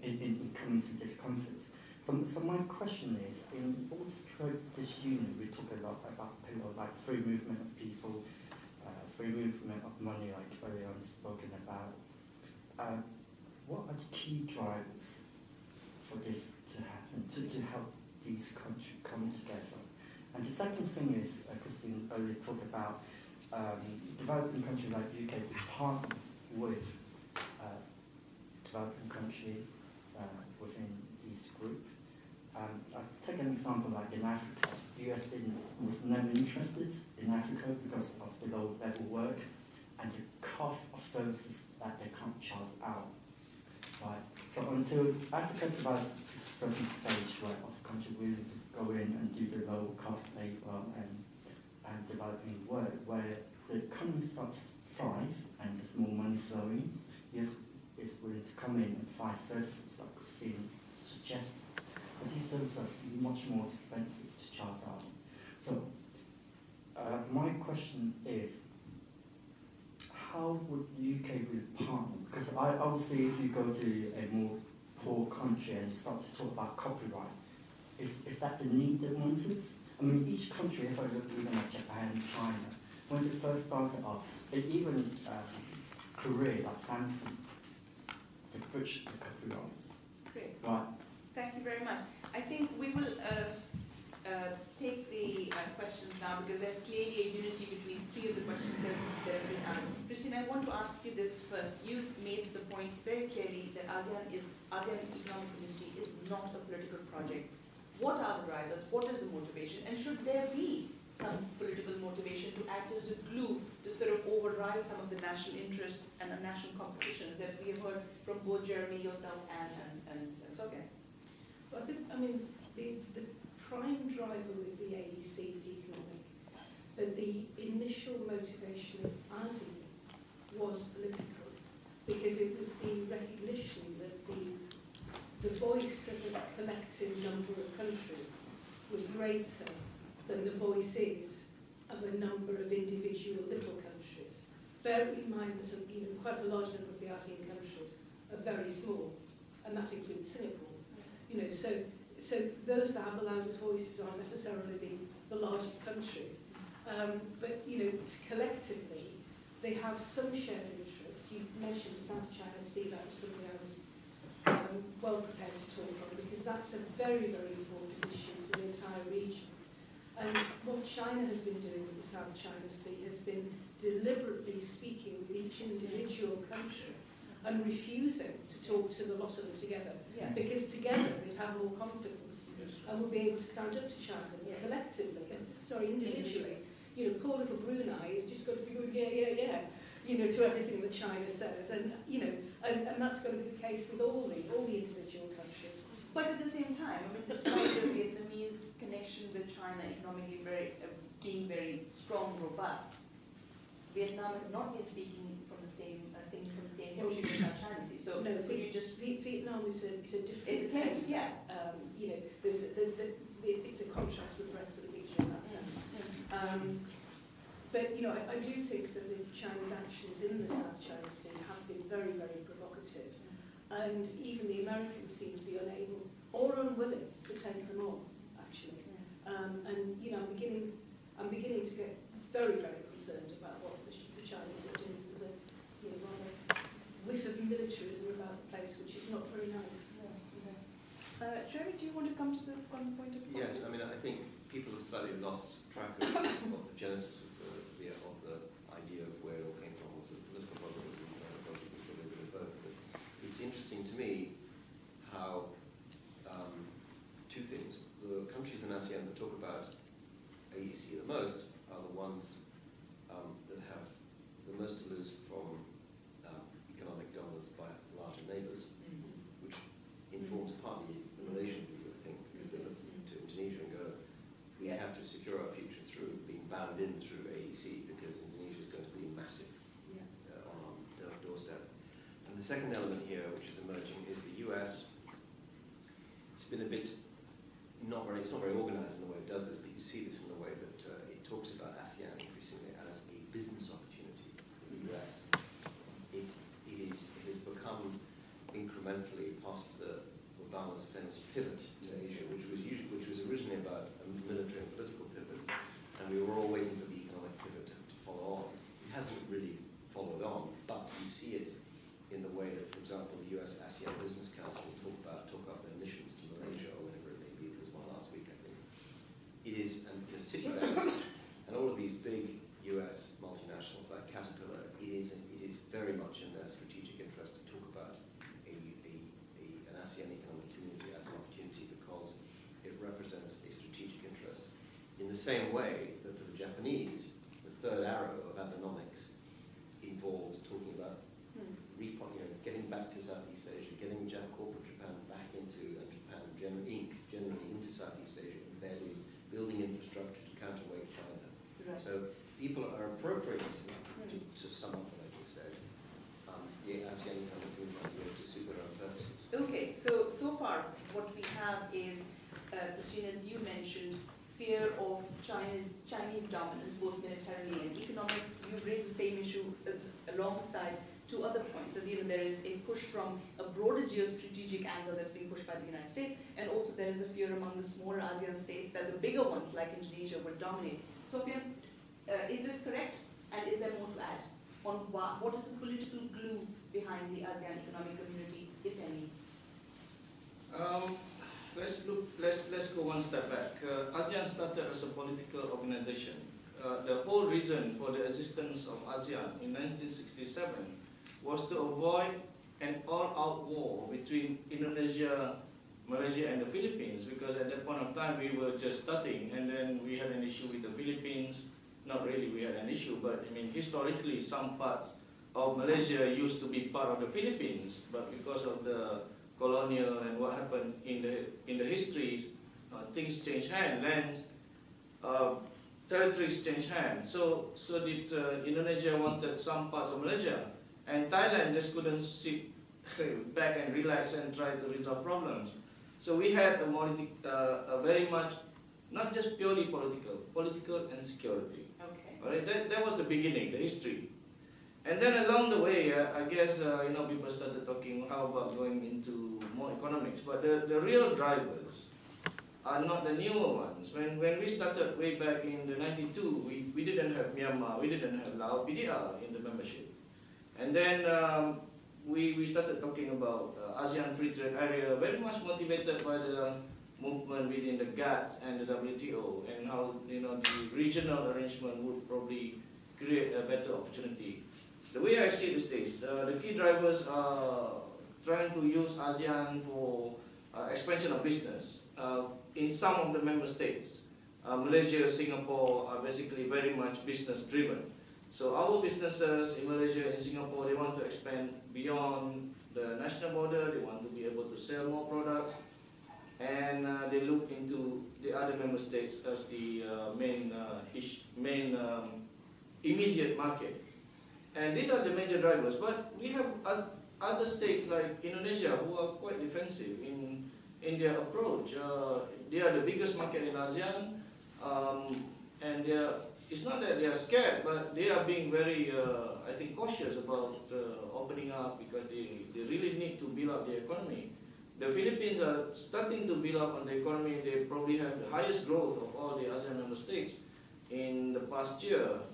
in coming to this conference. So my question is, in order to create this union, we talk a lot about people like free movement of people, free movement of money, like earlier on spoken about. What are the key drivers for this to happen, to help these countries come together? And the second thing is, Christine earlier talked about developing countries like the UK partner with developing country within this group. I'll take an example like in Africa. The US was never interested in Africa because of the low level work and the cost of services that they can't charge out. Right. So until Africa developed to a certain stage where of the country willing to go in and do the low cost labor and developing work, where the economy starts to thrive and there's more money flowing, is willing to come in and provide services like Christine suggested. But these services are much more expensive to charge out. So my question is, how would UK be a partner? Because obviously if you go to a more poor country and start to talk about copyright, is that the need they wanted? I mean, each country, if I look even at Japan and China, when they first started off, even Korea, like Samsung, they bridged the copyrights.
Great.
Right.
Thank you very much. I think we will take the questions now because there's clearly a unity between three of the questions that have been asked. Christine, I want to ask you this first. You made the point very clearly that ASEAN Economic Community is not a political project. What are the drivers? What is the motivation? And should there be some political motivation to act as a glue to sort of override some of the national interests and the national competitions that we have heard from both Jeremy, yourself, and Sophia?
Well, I mean, the prime driver with the AEC is economic, but the initial motivation of ASEAN was political, because it was the recognition that the voice of a collective number of countries was greater than the voices of a number of individual little countries. Bear in mind that quite a large number of the ASEAN countries are very small, and that includes Singapore. You know, so those that have the loudest voices aren't necessarily the largest countries. But, you know, collectively, they have some shared interests. You mentioned the South China Sea. That was something I was well prepared to talk on, because that's a very, very important issue for the entire region. And what China has been doing with the South China Sea has been deliberately speaking with each individual country and refusing to talk to the lot of them together. Yeah. Because together they'd have more confidence and would be able to stand up to China collectively, individually. You know, poor little Brunei is just going to be going, yeah, you know, to everything that China says. And, you know, and that's going to be the case with all the individual countries.
But at the same time, I mean, despite the Vietnamese connection with China economically being very strong, robust, Vietnam has not been speaking from the same ocean as South China Sea. So
no, Vietnam is a different case.
Yeah.
You know, it's a contrast with the rest of the picture in that sense. But you know, I do think that the Chinese actions in the South China Sea have been very, very provocative, and even the Americans seem to be unable or unwilling to take them on, actually. And you know, I'm beginning to get very, very concerned about what the Chinese are doing. There's a rather whiff of militarism about the place, which is not very nice.
Jeremy, do you want to come to the point of confidence?
Yes, I mean, I think people have slightly lost track of the genesis of the idea of where it all came from. Was a political problem, was a project, was a little bit of both. But it's interesting to me how two things. The countries in ASEAN that talk about AEC the most are the ones that have the most to lose from economic dominance by larger neighbours, which informs partly the Malaysian view, I think, because they look to Indonesia and go, we have to secure our future through being bound in through AEC, because Indonesia is going to be massive on our doorstep. And the second element here, which is emerging, is the US. It's been a bit it's not very organised in the way it does this, but you see this in the way that it talks about ASEAN increasingly as a business opportunity for the US. It has become incrementally part of Obama's famous pivot to Asia, which was originally about a military and political pivot, and we were all waiting for the economic pivot to follow on. It hasn't really followed on, but you see it in the way that, for example, the US ASEAN Business Council talk about their missions to Malaysia or whatever it may be. There was one last week, I think. It is, and sitting there, and all of these big US multinationals like Caterpillar, it is very much in their strategic interest to talk about an ASEAN economic community as an opportunity, because it represents a strategic interest. In the same way that for the Japanese, the third arrow of Abenomics involves talking about getting back to Southeast Asia, getting
far, what we have is, Christine, as you mentioned, fear of Chinese dominance, both militarily and economics. You've raised the same issue as alongside two other points. And there is a push from a broader geostrategic angle that's being pushed by the United States, and also there is a fear among the smaller ASEAN states that the bigger ones, like Indonesia, will dominate. Sophia, is this correct? And is there more to add on what is the political glue behind the ASEAN economic community, if any?
Let's go one step back. ASEAN started as a political organization. The whole reason for the existence of ASEAN in 1967 was to avoid an all-out war between Indonesia, Malaysia, and the Philippines, because at that point of time we were just starting, and then we had an issue with the Philippines. Not really we had an issue, but I mean historically some parts of Malaysia used to be part of the Philippines, but because of the colonial and what happened in the histories, things changed hands, territories changed hands. So did Indonesia wanted some parts of Malaysia, and Thailand just couldn't sit back and relax and try to resolve problems. So we had a very much, not just purely political and security.
Okay.
All right, that was the beginning, the history. And then along the way, I guess people started talking how about going into more economics. But the real drivers are not the newer ones. When we started way back in the 92, we didn't have Myanmar, we didn't have Laos, PDR in the membership. And then we started talking about ASEAN Free Trade Area, very much motivated by the movement within the GATT and the WTO, and how the regional arrangement would probably create a better opportunity. The way I see these days, the key drivers are trying to use ASEAN for expansion of business in some of the member states. Malaysia, Singapore are basically very much business driven. So our businesses in Malaysia and Singapore, they want to expand beyond the national border, they want to be able to sell more products, and they look into the other member states as the main immediate market. And these are the major drivers, but we have other states like Indonesia who are quite defensive in their approach. They are the biggest market in ASEAN, and it's not that they are scared, but they are being very, I think, cautious about opening up, because they really need to build up the economy. The Philippines are starting to build up on the economy. They probably have the highest growth of all the ASEAN member states in the past year.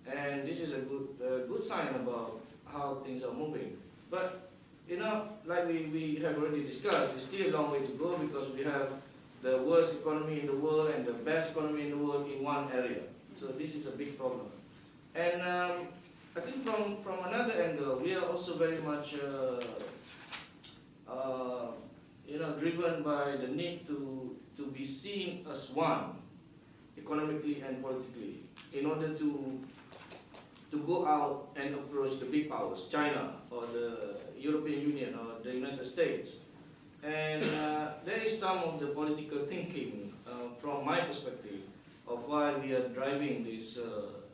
And this is a good sign about how things are moving. But, like we have already discussed, it's still a long way to go, because we have the worst economy in the world and the best economy in the world in one area. So this is a big problem. And I think from another angle, we are also very much driven by the need to be seen as one, economically and politically, in order to go out and approach the big powers, China or the European Union or the United States. And there is some of the political thinking, from my perspective, of why we are driving this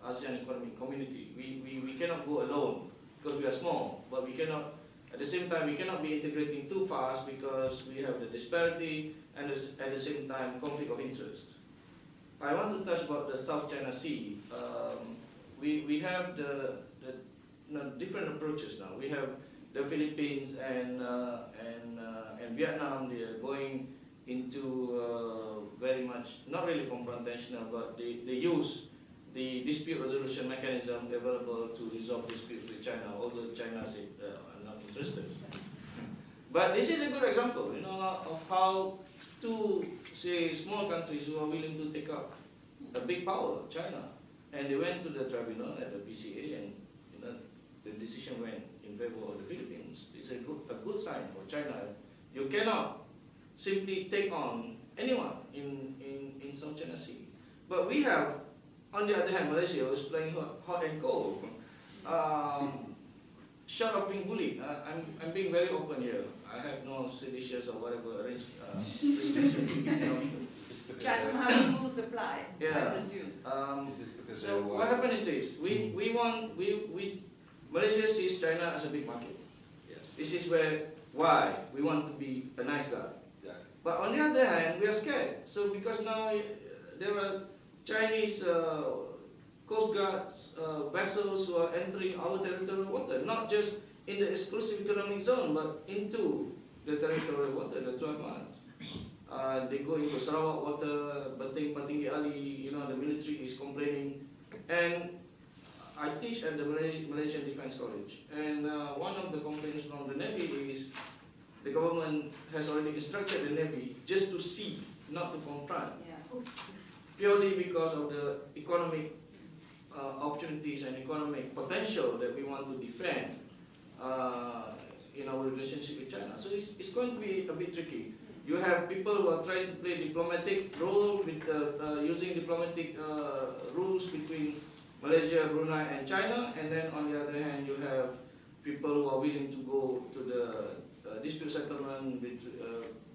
ASEAN economic community. We cannot go alone because we are small, but we cannot, at the same time, we cannot be integrating too fast because we have the disparity and at the same time conflict of interest. I want to touch about the South China Sea. We have the different approaches now. We have the Philippines and Vietnam. They are going into very much, not really confrontational, but they use the dispute resolution mechanism available to resolve disputes with China, although China is not interested. But this is a good example, of how two, say, small countries who are willing to take up a big power, China, and they went to the tribunal at the PCA, and the decision went in favor of the Philippines. It's a good sign for China. You cannot simply take on anyone in South China Sea. But we have, on the other hand, Malaysia was playing hot and cold. Short of being bullied. I'm being very open here. I have no seditious or whatever restrictions.
Chatham House rules apply,
yeah.
I presume.
So what happened is this: Malaysia sees China as a big market.
Yes.
This is why we want to be a nice guy. But on the other hand, we are scared. So because now there are Chinese Coast Guard vessels who are entering our territorial water, not just in the exclusive economic zone, but into the territorial water, the 12 months. They go into Sarawak water, Bating Ali, the military is complaining. And I teach at the Malaysian Defence College. And one of the complaints from the Navy is the government has already instructed the Navy just to see, not to confront.
Yeah.
Purely because of the economic opportunities and economic potential that we want to defend in our relationship with China. So it's going to be a bit tricky. You have people who are trying to play diplomatic role with using diplomatic rules between Malaysia, Brunei and China, and then on the other hand you have people who are willing to go to the dispute settlement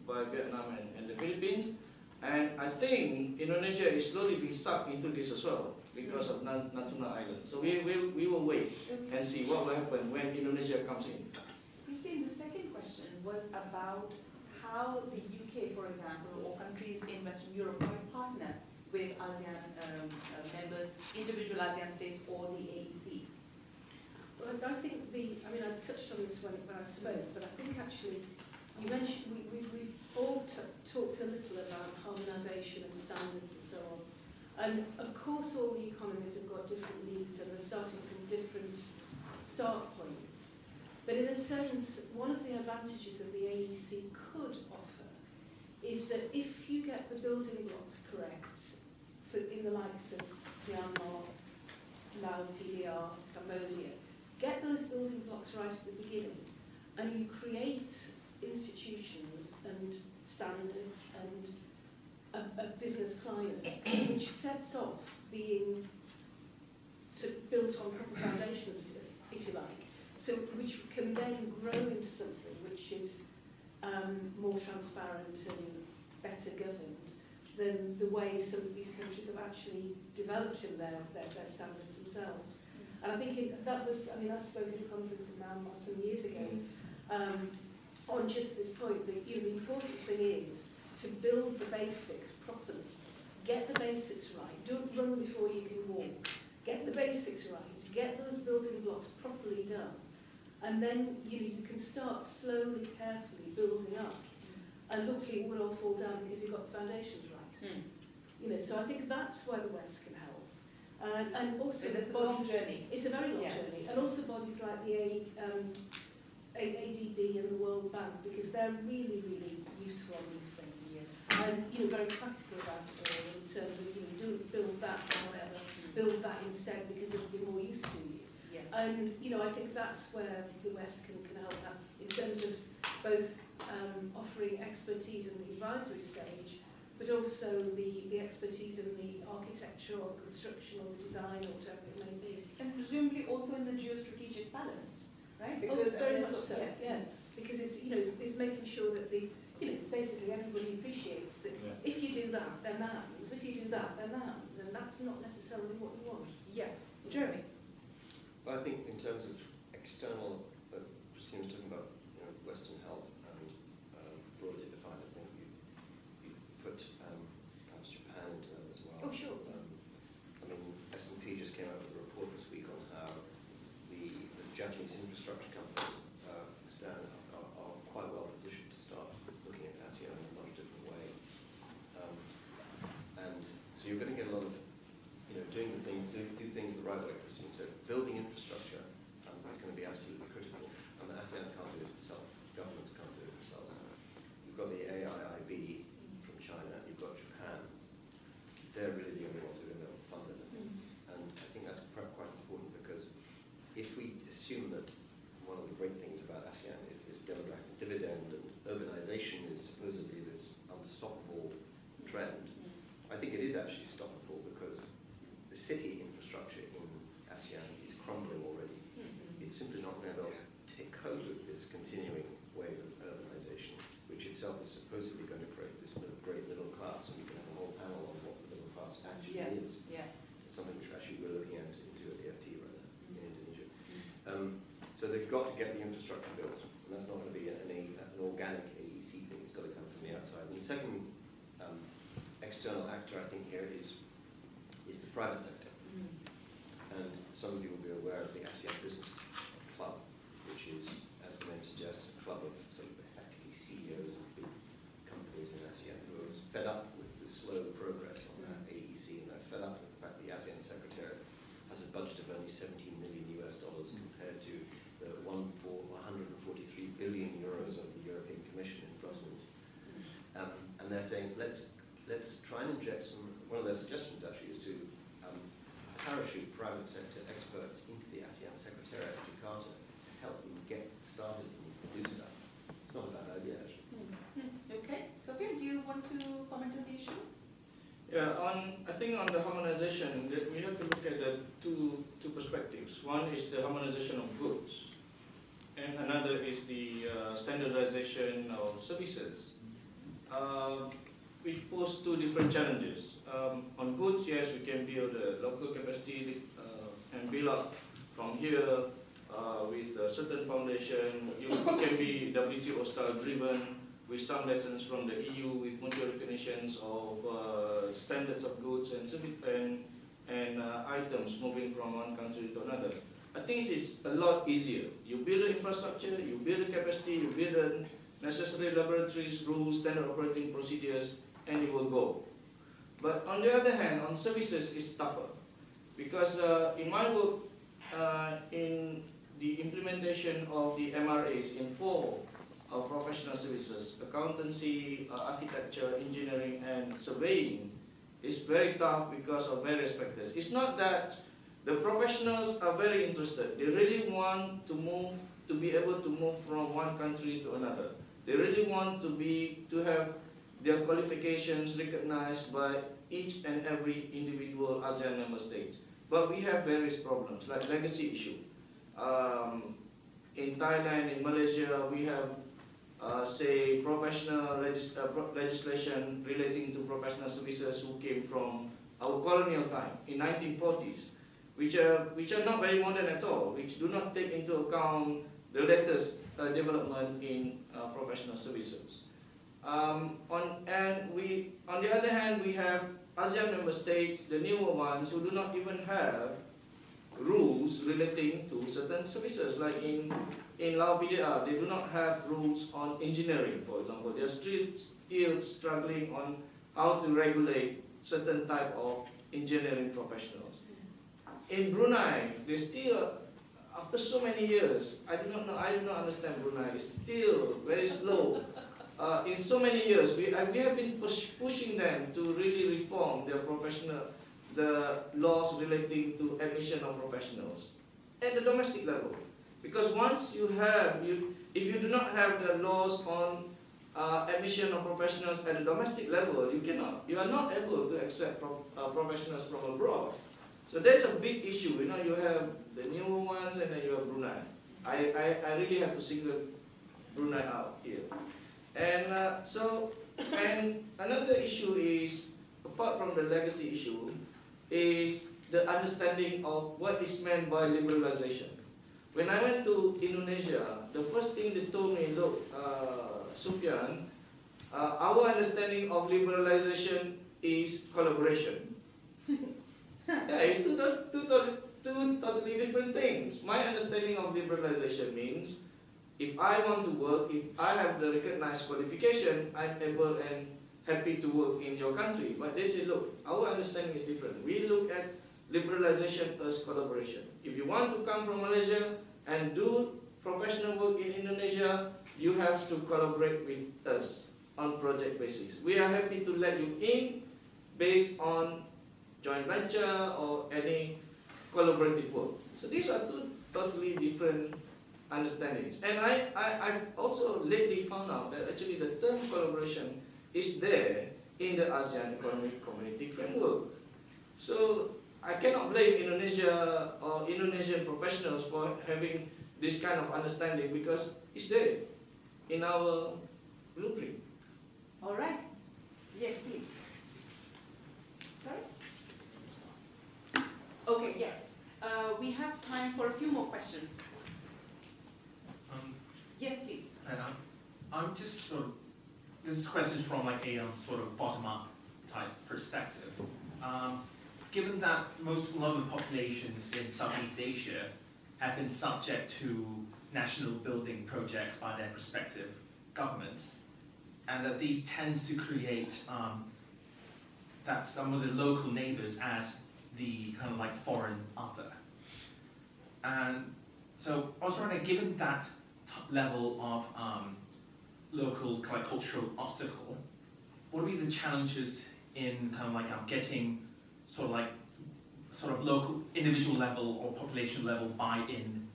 by Vietnam and the Philippines. And I think Indonesia is slowly being sucked into this as well because of Natuna Island. So we will wait and see what will happen when Indonesia comes in.
You see, the second question was about how the UK, for example, or countries in Western Europe might partner with ASEAN members, individual ASEAN states or the AEC.
Well, I think I touched on this when I spoke, but I think actually you mentioned we've all talked a little about harmonisation and standards and so on. And of course all the economies have got different needs and they're starting from different start points. But in a sense, one of the advantages that the AEC could offer is that if you get the building blocks correct in the likes of Myanmar, Laos, PDR, Cambodia, get those building blocks right at the beginning and you create institutions and standards and a business climate which sets off being built on proper foundations, if you like, so which can then grow into something which is more transparent and better governed than the way some of these countries have actually developed in their standards themselves. And I think I spoke at a conference in Myanmar some years ago on just this point that the important thing is to build the basics properly. Get the basics right. Don't run before you can walk. Get the basics right. Get those building blocks properly done. And then you can start slowly, carefully building up. And hopefully it will all fall down because you've got the foundations right. So I think that's where the West can help. And also,
it's a long journey.
It's a very long journey, and also bodies like the ADB and the World Bank, because they're really, really useful on these things, and very practical about it all in terms of build that or whatever, build that instead because it'll be more use to you. And I think that's where the West can help that in terms of both offering expertise in the advisory stage, but also the expertise in the architecture or the construction or the design or whatever it may be.
And presumably also in the geostrategic balance, right?
Because very much so, yes. Because it's it's making sure that basically everybody appreciates that if you do that, then that happens. If you do that, then that happens. And that's not necessarily what you want.
Yeah. Jeremy?
Well, I think in terms of external, Christine was talking about Western help and broadly defined. I think you put perhaps Japan into that as well.
Oh, sure.
S&P just came out with a report this week on how the Japanese infrastructure companies are quite well positioned to start looking at ASEAN in a much different way. And so you're going to get a lot of do things the right way, Christine. So building infrastructure is going to be absolutely critical. ASEAN can't do it itself. Governments can't do it themselves. You've got the AIIB from China. You've got Japan. They're really the only ones who are going to be able to fund it. And I think that's quite important because if we assume that one of the great things about ASEAN is this demographic dividend and urbanization is supposedly this unstoppable trend, I think it is actually stoppable because the city infrastructure in ASEAN is crumbling already. It's simply not going to be able to take hold of this continuing wave of urbanization, which itself is supposedly going to create this great middle class, and we can have a whole panel on what the middle class actually is. It's something which actually we're looking at into at the FT right now in Indonesia. So they've got to get the infrastructure built, and that's not going to be an organic AEC thing. It's got to come from the outside. And the second external actor, I think, here is the private sector. And some of you will be aware of the ASEAN Business Club, which is, as the name suggests, a club of sort of effectively CEOs of big companies in ASEAN who are fed up with the slow progress on that AEC, and they're fed up with the fact that the ASEAN Secretariat has a budget of only $17 million compared to the 143 billion euros of the European Commission in Brussels. And they're saying, let's try and inject some, one of their suggestions actually is to parachute private sector experts into the ASEAN Secretariat of Jakarta to help them get started and do stuff. It's not a bad idea, actually.
Okay, Sophia, do you want to comment on the issue?
Yeah, I think on the harmonization, we have to look at the two perspectives. One is the harmonization of goods, and another is the standardization of services. We pose two different challenges. On goods, yes, we can build a local capacity and build up from here with a certain foundation. You can be WTO style driven with some lessons from the EU with mutual recognitions of standards of goods and items moving from one country to another. I think it's a lot easier. You build the infrastructure, you build the capacity, you build the necessary laboratories, rules, standard operating procedures, and it will go. But on the other hand, on services, it's tougher. Because in my work, in the implementation of the MRAs in 4 professional services, accountancy, architecture, engineering, and surveying, is very tough because of various factors. It's not that the professionals are very interested. They really want to be able to move from one country to another. They really want to have their qualifications recognized by each and every individual ASEAN member states. But we have various problems, like legacy issue. In Thailand, in Malaysia, we have, say, professional legislation relating to professional services who came from our colonial time in 1940s, which are not very modern at all, which do not take into account the latest development in professional services. On the other hand, we have ASEAN member states, the newer ones, who do not even have rules relating to certain services. Like in Lao PDR, they do not have rules on engineering, for example. They are still struggling on how to regulate certain type of engineering professionals. In Brunei, they still, after so many years, I do not understand Brunei, it's still very slow. In so many years, we have been pushing them to really reform the laws relating to admission of professionals at the domestic level. Because once if you do not have the laws on admission of professionals at the domestic level, you are not able to accept professionals from abroad. So that's a big issue. You have the newer ones and then you have Brunei. I really have to single Brunei out here. And and another issue is, apart from the legacy issue, is the understanding of what is meant by liberalization. When I went to Indonesia, the first thing they told me, look, Sufyan, our understanding of liberalization is collaboration. Yeah, it's two totally different things. My understanding of liberalization means, if I want to work, if I have the recognized qualification, I'm able and happy to work in your country. But they say, look, our understanding is different. We look at liberalization as collaboration. If you want to come from Malaysia and do professional work in Indonesia, you have to collaborate with us on project basis. We are happy to let you in based on joint venture or any collaborative work. So these are two totally different understandings. And I've also lately found out that actually the term collaboration is there in the ASEAN Economic Community framework. So I cannot blame Indonesia or Indonesian professionals for having this kind of understanding, because it's there in our blueprint.
All right. Yes, please. Sorry? Okay, yes. We have time for a few more questions. Yes, please.
And I'm just sort of this is questions from like a sort of bottom-up type perspective. Given that a lot of the populations in Southeast Asia have been subject to national building projects by their respective governments, and that these tends to create that some of the local neighbors as the kind of like foreign other. And so I was wondering, given that level of local kind of cultural obstacle, what would be the challenges in kind of like getting sort of local, individual level or population level buy-in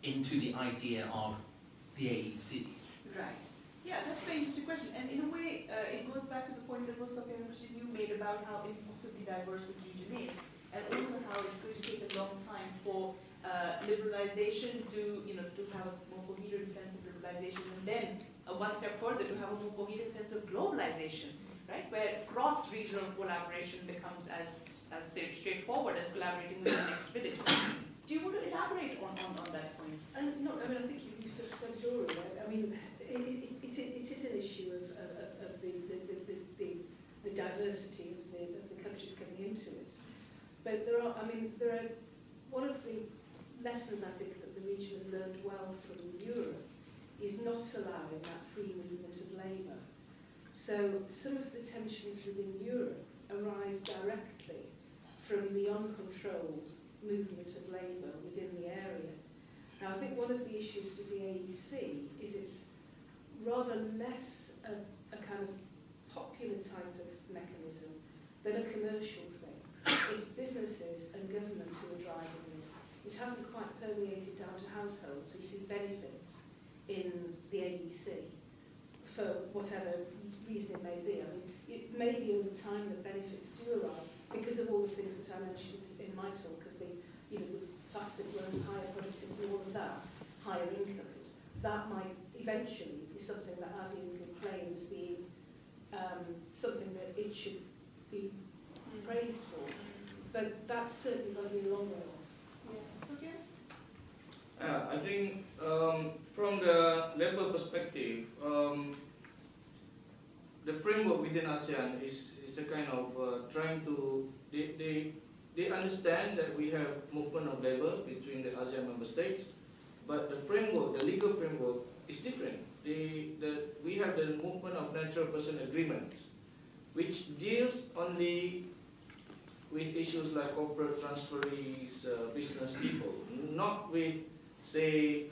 into the idea of the AEC?
Right. Yeah, that's a very interesting question. And in a way, it goes back to the point that both Sophia and Christine, you made about how impossibly diverse this region is, and also how it's going to take a long time for liberalization to have a more coherent sense of liberalization, and then one step further to have a more coherent sense of globalization, right? Where cross-regional collaboration becomes as straightforward as collaborating with the next village. Do you want to elaborate on that point?
No, I mean, I think you sort of said it all, right? I mean, it is an issue of the diversity of the countries coming into it. But there are one of the lessons I think that the region has learned well from Europe is not allowing that free movement of labour. So some of the tensions within Europe arise directly from the uncontrolled movement of labour within the area. Now I think one of the issues with the AEC is it's rather less a kind of popular type of mechanism than a commercial thing. It's businesses and government who are driving this. It hasn't quite permeated down to households. We see benefits in the AEC for whatever reason it may be. I mean, it may be over time that benefits do arrive because of all the things that I mentioned in my talk of the faster growth, higher productivity, all of that, higher incomes. That might eventually be something that ASEAN can claim as being something that it should be praised for. But that's certainly going to be a long way off.
Yeah. Sophia?
I think from the labour perspective, the framework within ASEAN is a kind of trying to, they understand that we have movement of labour between the ASEAN member states, but the framework, the legal framework is different. We have the movement of natural person agreement, which deals only with issues like corporate transferees, business people, not with, say,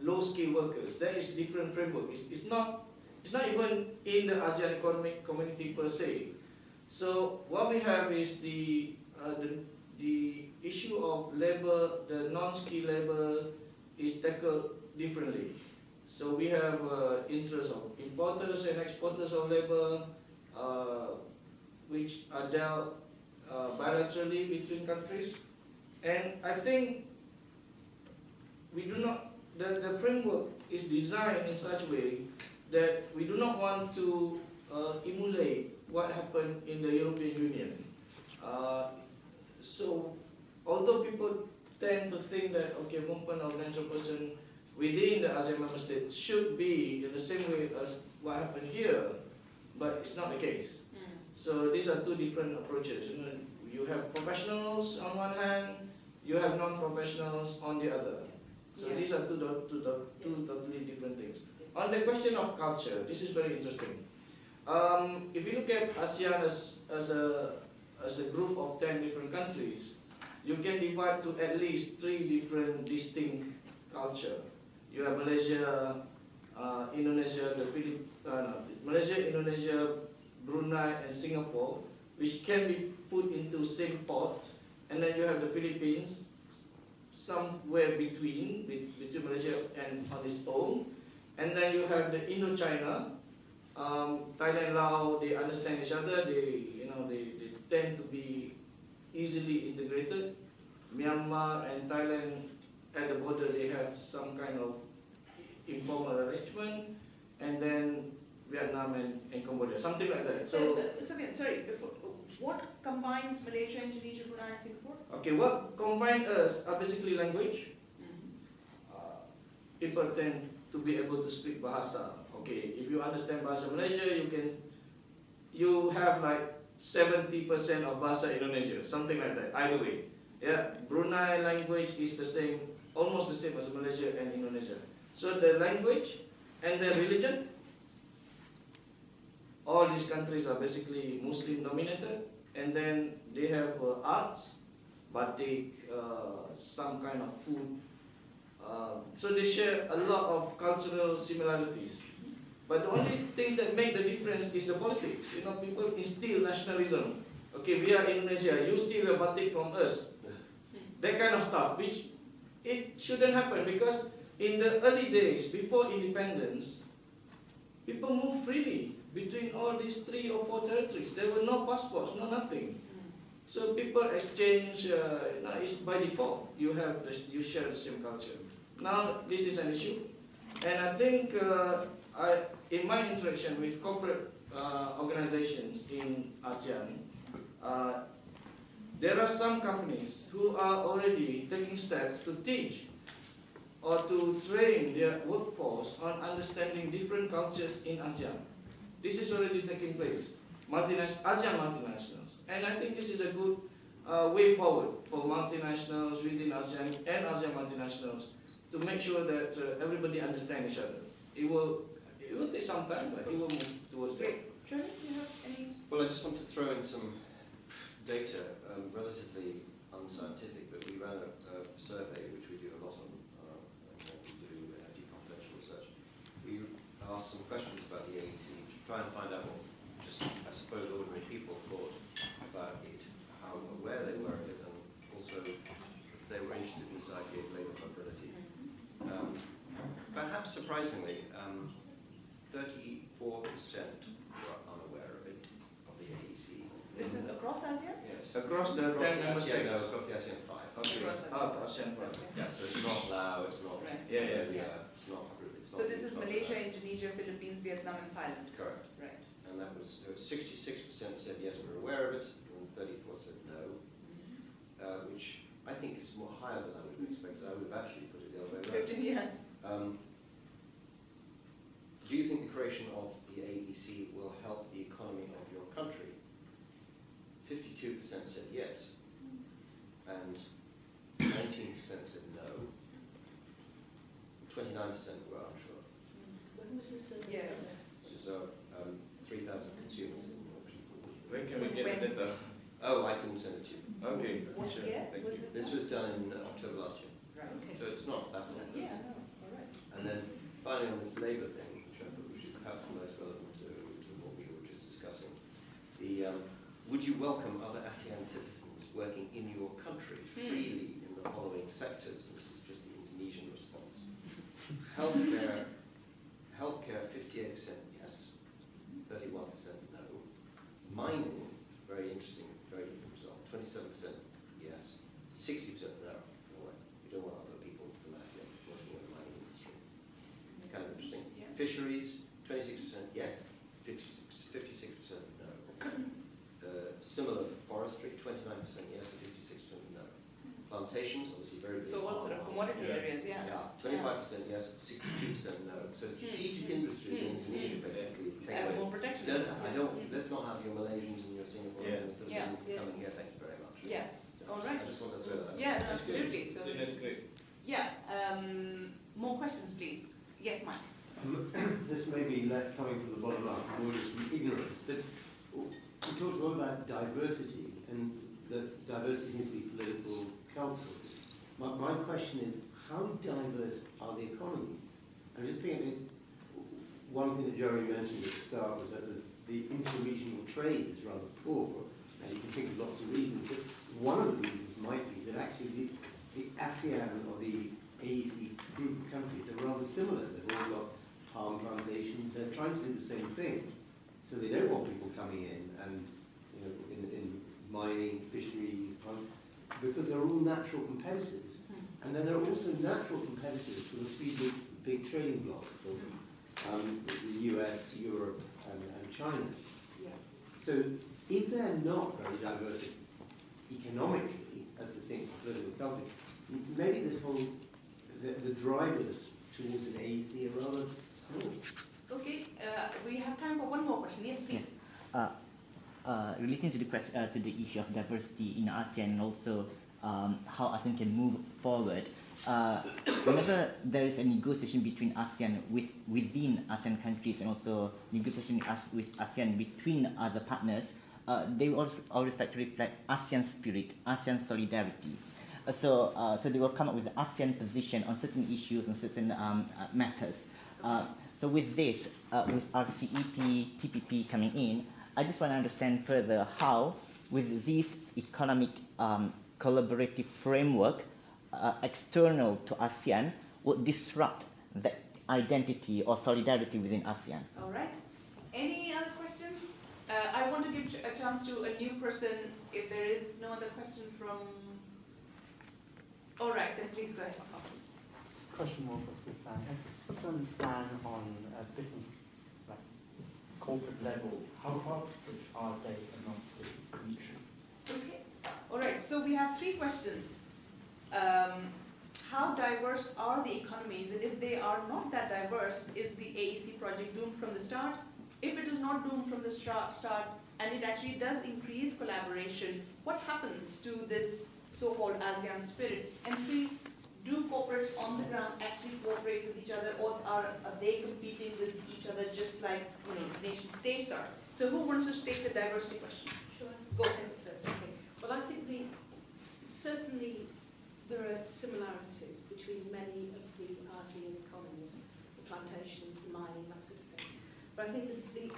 low-skilled workers. That is different framework. It's not even in the ASEAN economic community per se. So what we have is the issue of labor, the non-skilled labor is tackled differently. So we have interests of importers and exporters of labor, which are dealt bilaterally between countries. And I think we do not, the framework is designed in such a way that we do not want to emulate what happened in the European Union. So although people tend to think that, okay, movement of natural person within the ASEAN member states should be in the same way as what happened here, but it's not the case. So these are two different approaches. You have professionals on one hand, you have non-professionals on the other. So these are two totally different things. On the question of culture, this is very interesting. If you look at ASEAN as a group of 10 different countries, you can divide to at least 3 different distinct cultures. You have Malaysia, Indonesia, Malaysia, Indonesia, Brunei, and Singapore, which can be put into same pot, and then you have the Philippines, somewhere between Malaysia and on its own, and then you have the Indochina, Thailand, Laos. They understand each other. They tend to be easily integrated. Myanmar and Thailand at the border, they have some kind of informal arrangement, and then Vietnam and Cambodia, something like that. So,
sorry, what combines Malaysia, Indonesia, Brunei, and Singapore?
Okay, what combines us are basically language. People tend to be able to speak Bahasa of Okay, if you understand Bahasa Malaysia, you have like 70% of Bahasa Indonesia, something like that, either way. Yeah, Brunei language is the same, almost the same as Malaysia and Indonesia. So the language and the religion, all these countries are basically Muslim dominated, and then they have arts, batik, some kind of food. So they share a lot of cultural similarities. But the only things that make the difference is the politics. You know, people instill nationalism. Okay, we are Indonesia, you steal a batik from us. That kind of stuff, which it shouldn't happen, because in the early days, before independence, people moved freely between all these 3 or 4 territories. There were no passports, no nothing. So people exchange, it's by default. You share the same culture. Now this is an issue, and I think in my interaction with corporate organizations in ASEAN, there are some companies who are already taking steps to teach or to train their workforce on understanding different cultures in ASEAN. This is already taking place, ASEAN multinationals. And I think this is a good way forward for multinationals within ASEAN and ASEAN multinationals to make sure that everybody understands each other. It will take some time, but it will move towards that.
Trevor, do you have any?
Well, I just want to throw in some data, relatively unscientific, but we ran a survey, which we do a lot on, we do energy confidential research. We asked some questions about the AEC to try and find out what, just I suppose, ordinary people thought about it, how aware they were of it, and also if they were interested in this idea of labour mobility. Perhaps surprisingly, 34% were unaware of it, of the AEC.
This is across ASEAN?
Yes, across the 10 member states.
No, across the ASEAN 5.
Okay, ASEAN 5.
Yeah, so it's not Laos, it's not it's not.
So this is Malaysia, Indonesia, Philippines, Vietnam, and Thailand.
Correct.
Right.
And that was 66% said yes, we're aware of it, and 34 said no, which I think is more higher than I would have expected. I would have actually put it the other way around.
15, yeah.
Do you think the creation of the AEC will help the economy of your country? 52% said yes, and 19% said no. 29% were unsure.
When was this?
This is 3,000 consumers in people.
When can we get the data?
Oh, I can send it to you.
Okay,
What
sure.
year
Thank
was
you.
This was done in October last year.
Right. Okay.
So it's not that long.
Yeah, no, all right.
And then finally on this labour thing, which is perhaps the most relevant to what we were just discussing, would you welcome other ASEAN citizens working in your country freely in the following sectors? And this is just the Indonesian response. Healthcare, 58% yes, 31% no. Mining, very interesting, very different result. 27% yes, 60% no. We don't want other people from ASEAN working in the mining industry. Kind of interesting.
Yeah.
Fisheries, 26% yes, 56% no. Similar for forestry, 29% yes, 56% no. Plantations, obviously very big.
So all sort of commodity areas, yeah.
Yeah, 25% yes, 62% no. So strategic industries in Indonesia basically take
More
place.
protectionism.
Let's not have your Malaysians and your Singaporeans and the Philippines coming here. Thank you very much.
Yeah. All right.
I just want to throw that out.
Yeah,
That's
absolutely.
good.
So
That's great.
yeah. More questions, please. Yes, Mike.
This may be less coming from the bottom up, more just from ignorance, but we talked a lot about diversity, and that diversity seems to be political, cultural. My question is, how diverse are the economies? I'm just thinking, one thing that Jeremy mentioned at the start was that the interregional trade is rather poor. Now you can think of lots of reasons, but one of the reasons might be that actually the ASEAN or the AEC group of countries are rather similar. They've all got palm plantations. They're trying to do the same thing. So they don't want people coming in and, you know, in mining, fisheries, because they're all natural competitors. And then there are also natural competitors for the three big trading blocs of the US, Europe, and China.
Yeah.
So if they're not very diverse economically, as distinct from political culture, maybe this whole, the drivers towards an AEC are rather small.
Okay, we have time for one more question. Yes, please.
Relating to the issue of diversity in ASEAN and also how ASEAN can move forward. Whenever there is a negotiation between ASEAN within ASEAN countries and also negotiation with ASEAN between other partners, they always like to reflect ASEAN spirit, ASEAN solidarity. So they will come up with the ASEAN position on certain issues and certain matters. So with this, with RCEP, TPP coming in, I just want to understand further how, with this economic collaborative framework, external to ASEAN, would disrupt the identity or solidarity within ASEAN.
All right. Any other questions? I want to give a chance to a new person. If there is no other question from... All right, then please go ahead.
Question more for Stefan. I just want to understand on a business, like corporate level, how cooperative are they amongst the country?
Okay. All right. So we have 3 questions. How diverse are the economies, and if they are not that diverse, is the AEC project doomed from the start? If it is not doomed from the start, and it actually does increase collaboration, what happens to this so-called ASEAN spirit? And 3, do corporates on the ground actually cooperate with each other, or are they competing with each other just like nation states are? So who wants to take the diversity question?
Sure.
Go ahead.
Okay. Well, I think certainly there are similarities between many of the ASEAN economies, the plantations, the mining, that sort of thing. But I think the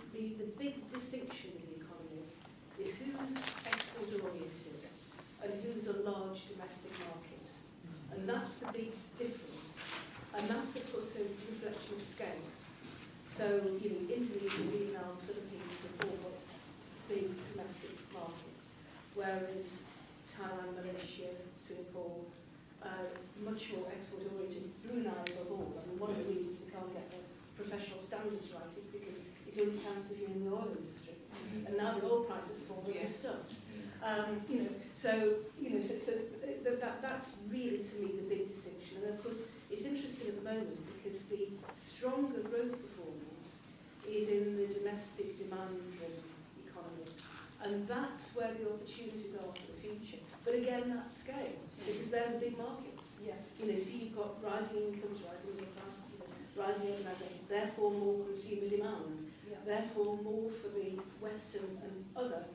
big distinction in the economies is who's export-oriented and who's a large domestic market. And that's the big difference. And that's, of course, a reflection of scale. So, Indonesia, Vietnam, Philippines have all got big domestic markets, whereas Thailand, Malaysia, Singapore, much more export-oriented. Brunei above all. I mean, one of the reasons they can't get the professional standards right is because it only counts if you're in the oil industry. And now the oil prices fall, they're stuffed. That's really, to me, the big distinction. And of course, it's interesting at the moment because the stronger growth performance is in the domestic demand-driven economies. And that's where the opportunities are for the future. But again, that's scale, because they're the big markets.
Yeah.
So you've got rising incomes, rising middle class, rising urbanisation, therefore more consumer demand, therefore more for the Western and other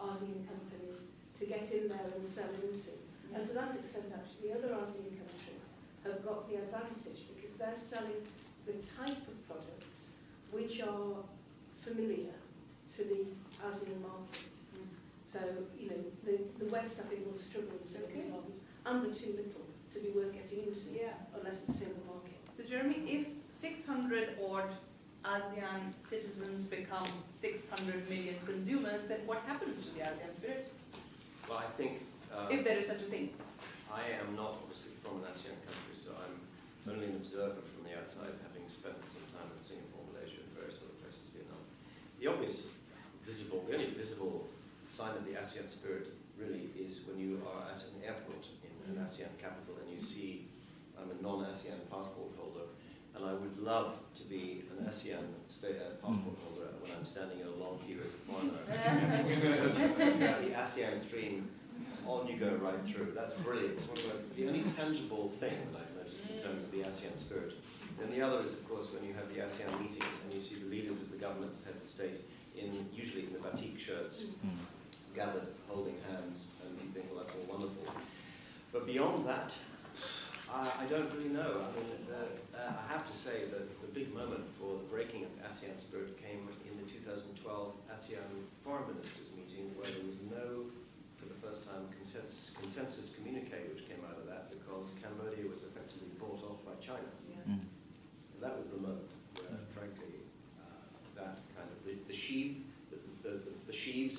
ASEAN companies to get in there and sell into. And to that extent, actually, the other ASEAN countries have got the advantage because they're selling the type of products which are familiar to the ASEAN markets. So, the West, I think, will struggle in some of these markets, and they're too little to be worth getting into, unless it's a single market.
So, Jeremy, if 600 odd ASEAN citizens become 600 million consumers, then what happens to the ASEAN spirit?
Well, I think...
if there is such a thing.
I am not obviously from an ASEAN country, so I'm only an observer from the outside, having spent some time in Singapore, Malaysia, and various other places, Vietnam. The obvious visible, the only visible sign of the ASEAN spirit really is when you are at an airport in an ASEAN capital and you see I'm a non-ASEAN passport holder, and I would love to be an ASEAN passport holder when I'm standing in a long queue as a foreigner. The ASEAN stream, on you go right through. That's brilliant. It's the only tangible thing that I've noticed in terms of the ASEAN spirit. Then the other is, of course, when you have the ASEAN meetings and you see the leaders of the governments, heads of state, usually in the batik shirts, gathered, holding hands, and you think, well, that's all wonderful. But beyond that, I don't really know. I mean, I have to say that the big moment for the breaking of ASEAN spirit came in the 2012 ASEAN Foreign Ministers meeting, where there was no, for the first time, consensus communique which came out of that, because Cambodia was effectively bought off by China. And that was the moment where, frankly, that kind of the sheaves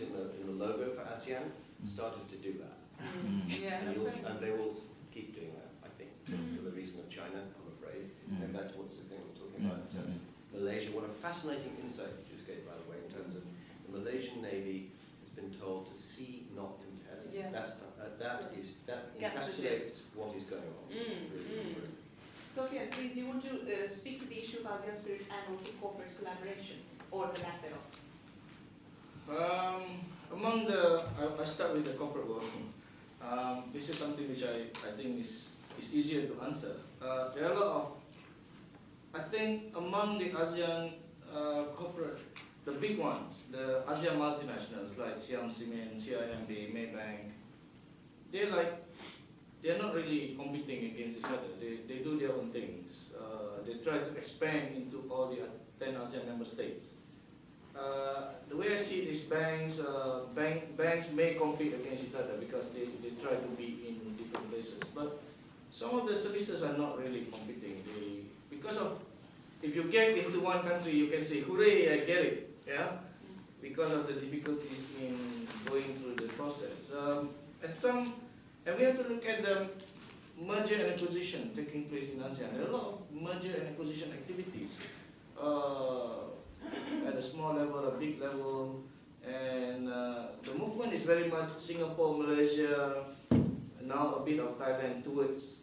in the logo for ASEAN started to do that. And they will keep doing that, I think, for the reason of China, I'm afraid. Going back to what Sufyan was talking about in terms of Malaysia, what a fascinating insight you just gave, by the way, in terms of the Malaysian Navy has been told to see, not contest. That encapsulates what is going on.
Sophia, please, you want to speak to the issue of ASEAN spirit and also corporate collaboration, or the lack thereof?
Among the, I start with the corporate world. This is something which I think is easier to answer. There are a lot of, I think among the ASEAN corporate, the big ones, the ASEAN multinationals like Siam Cement, CIMB, Maybank, they're not really competing against each other. They do their own things. They try to expand into all the 10 ASEAN member states. The way I see it is banks may compete against each other because they try to be in different places. But some of the services are not really competing. Because of, if you get into one country, you can say, hooray, I get it, yeah? Because of the difficulties in going through the process. And we have to look at the merger and acquisition taking place in ASEAN. There are a lot of merger and acquisition activities. At a small level, a big level, and the movement is very much Singapore, Malaysia, now a bit of Thailand towards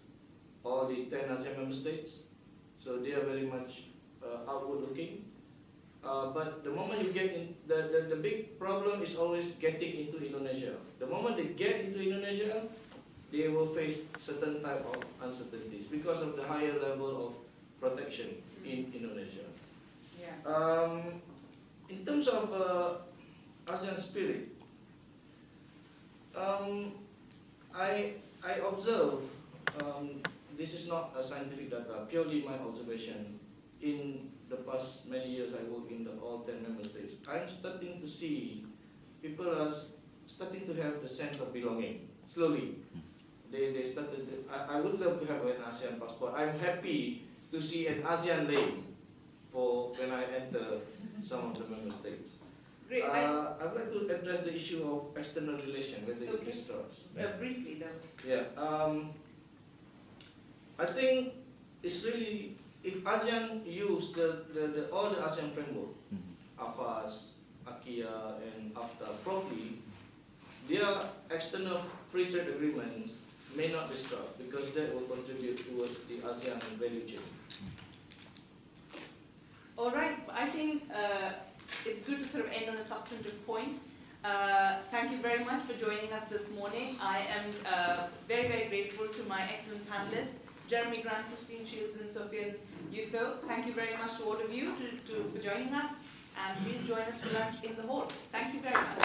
all the 10 ASEAN member states. So they are very much outward looking. But the moment you get in, the big problem is always getting into Indonesia. The moment they get into Indonesia, they will face certain type of uncertainties because of the higher level of protection in Indonesia.
Yeah.
In terms of ASEAN spirit, I observe, this is not a scientific data, purely my observation. In the past many years I work in all 10 member states, I'm starting to see people are starting to have the sense of belonging, slowly. They started, I would love to have an ASEAN passport. I'm happy to see an ASEAN lane for when I enter some of the member states.
Great.
I'd like to address the issue of external relation, whether it destroys.
Briefly though.
Yeah. I think it's really, if ASEAN use all the ASEAN framework, AFAS, AKIA, and AFTA properly, their external free trade agreements may not disrupt because that will contribute towards the ASEAN value chain.
All right, I think it's good to sort of end on a substantive point. Thank you very much for joining us this morning. I am very, very grateful to my excellent panelists, Jeremy Grant, Christine Shields, and Sofian Yuso. Thank you very much to all of you for joining us, and please join us for lunch in the hall. Thank you very much.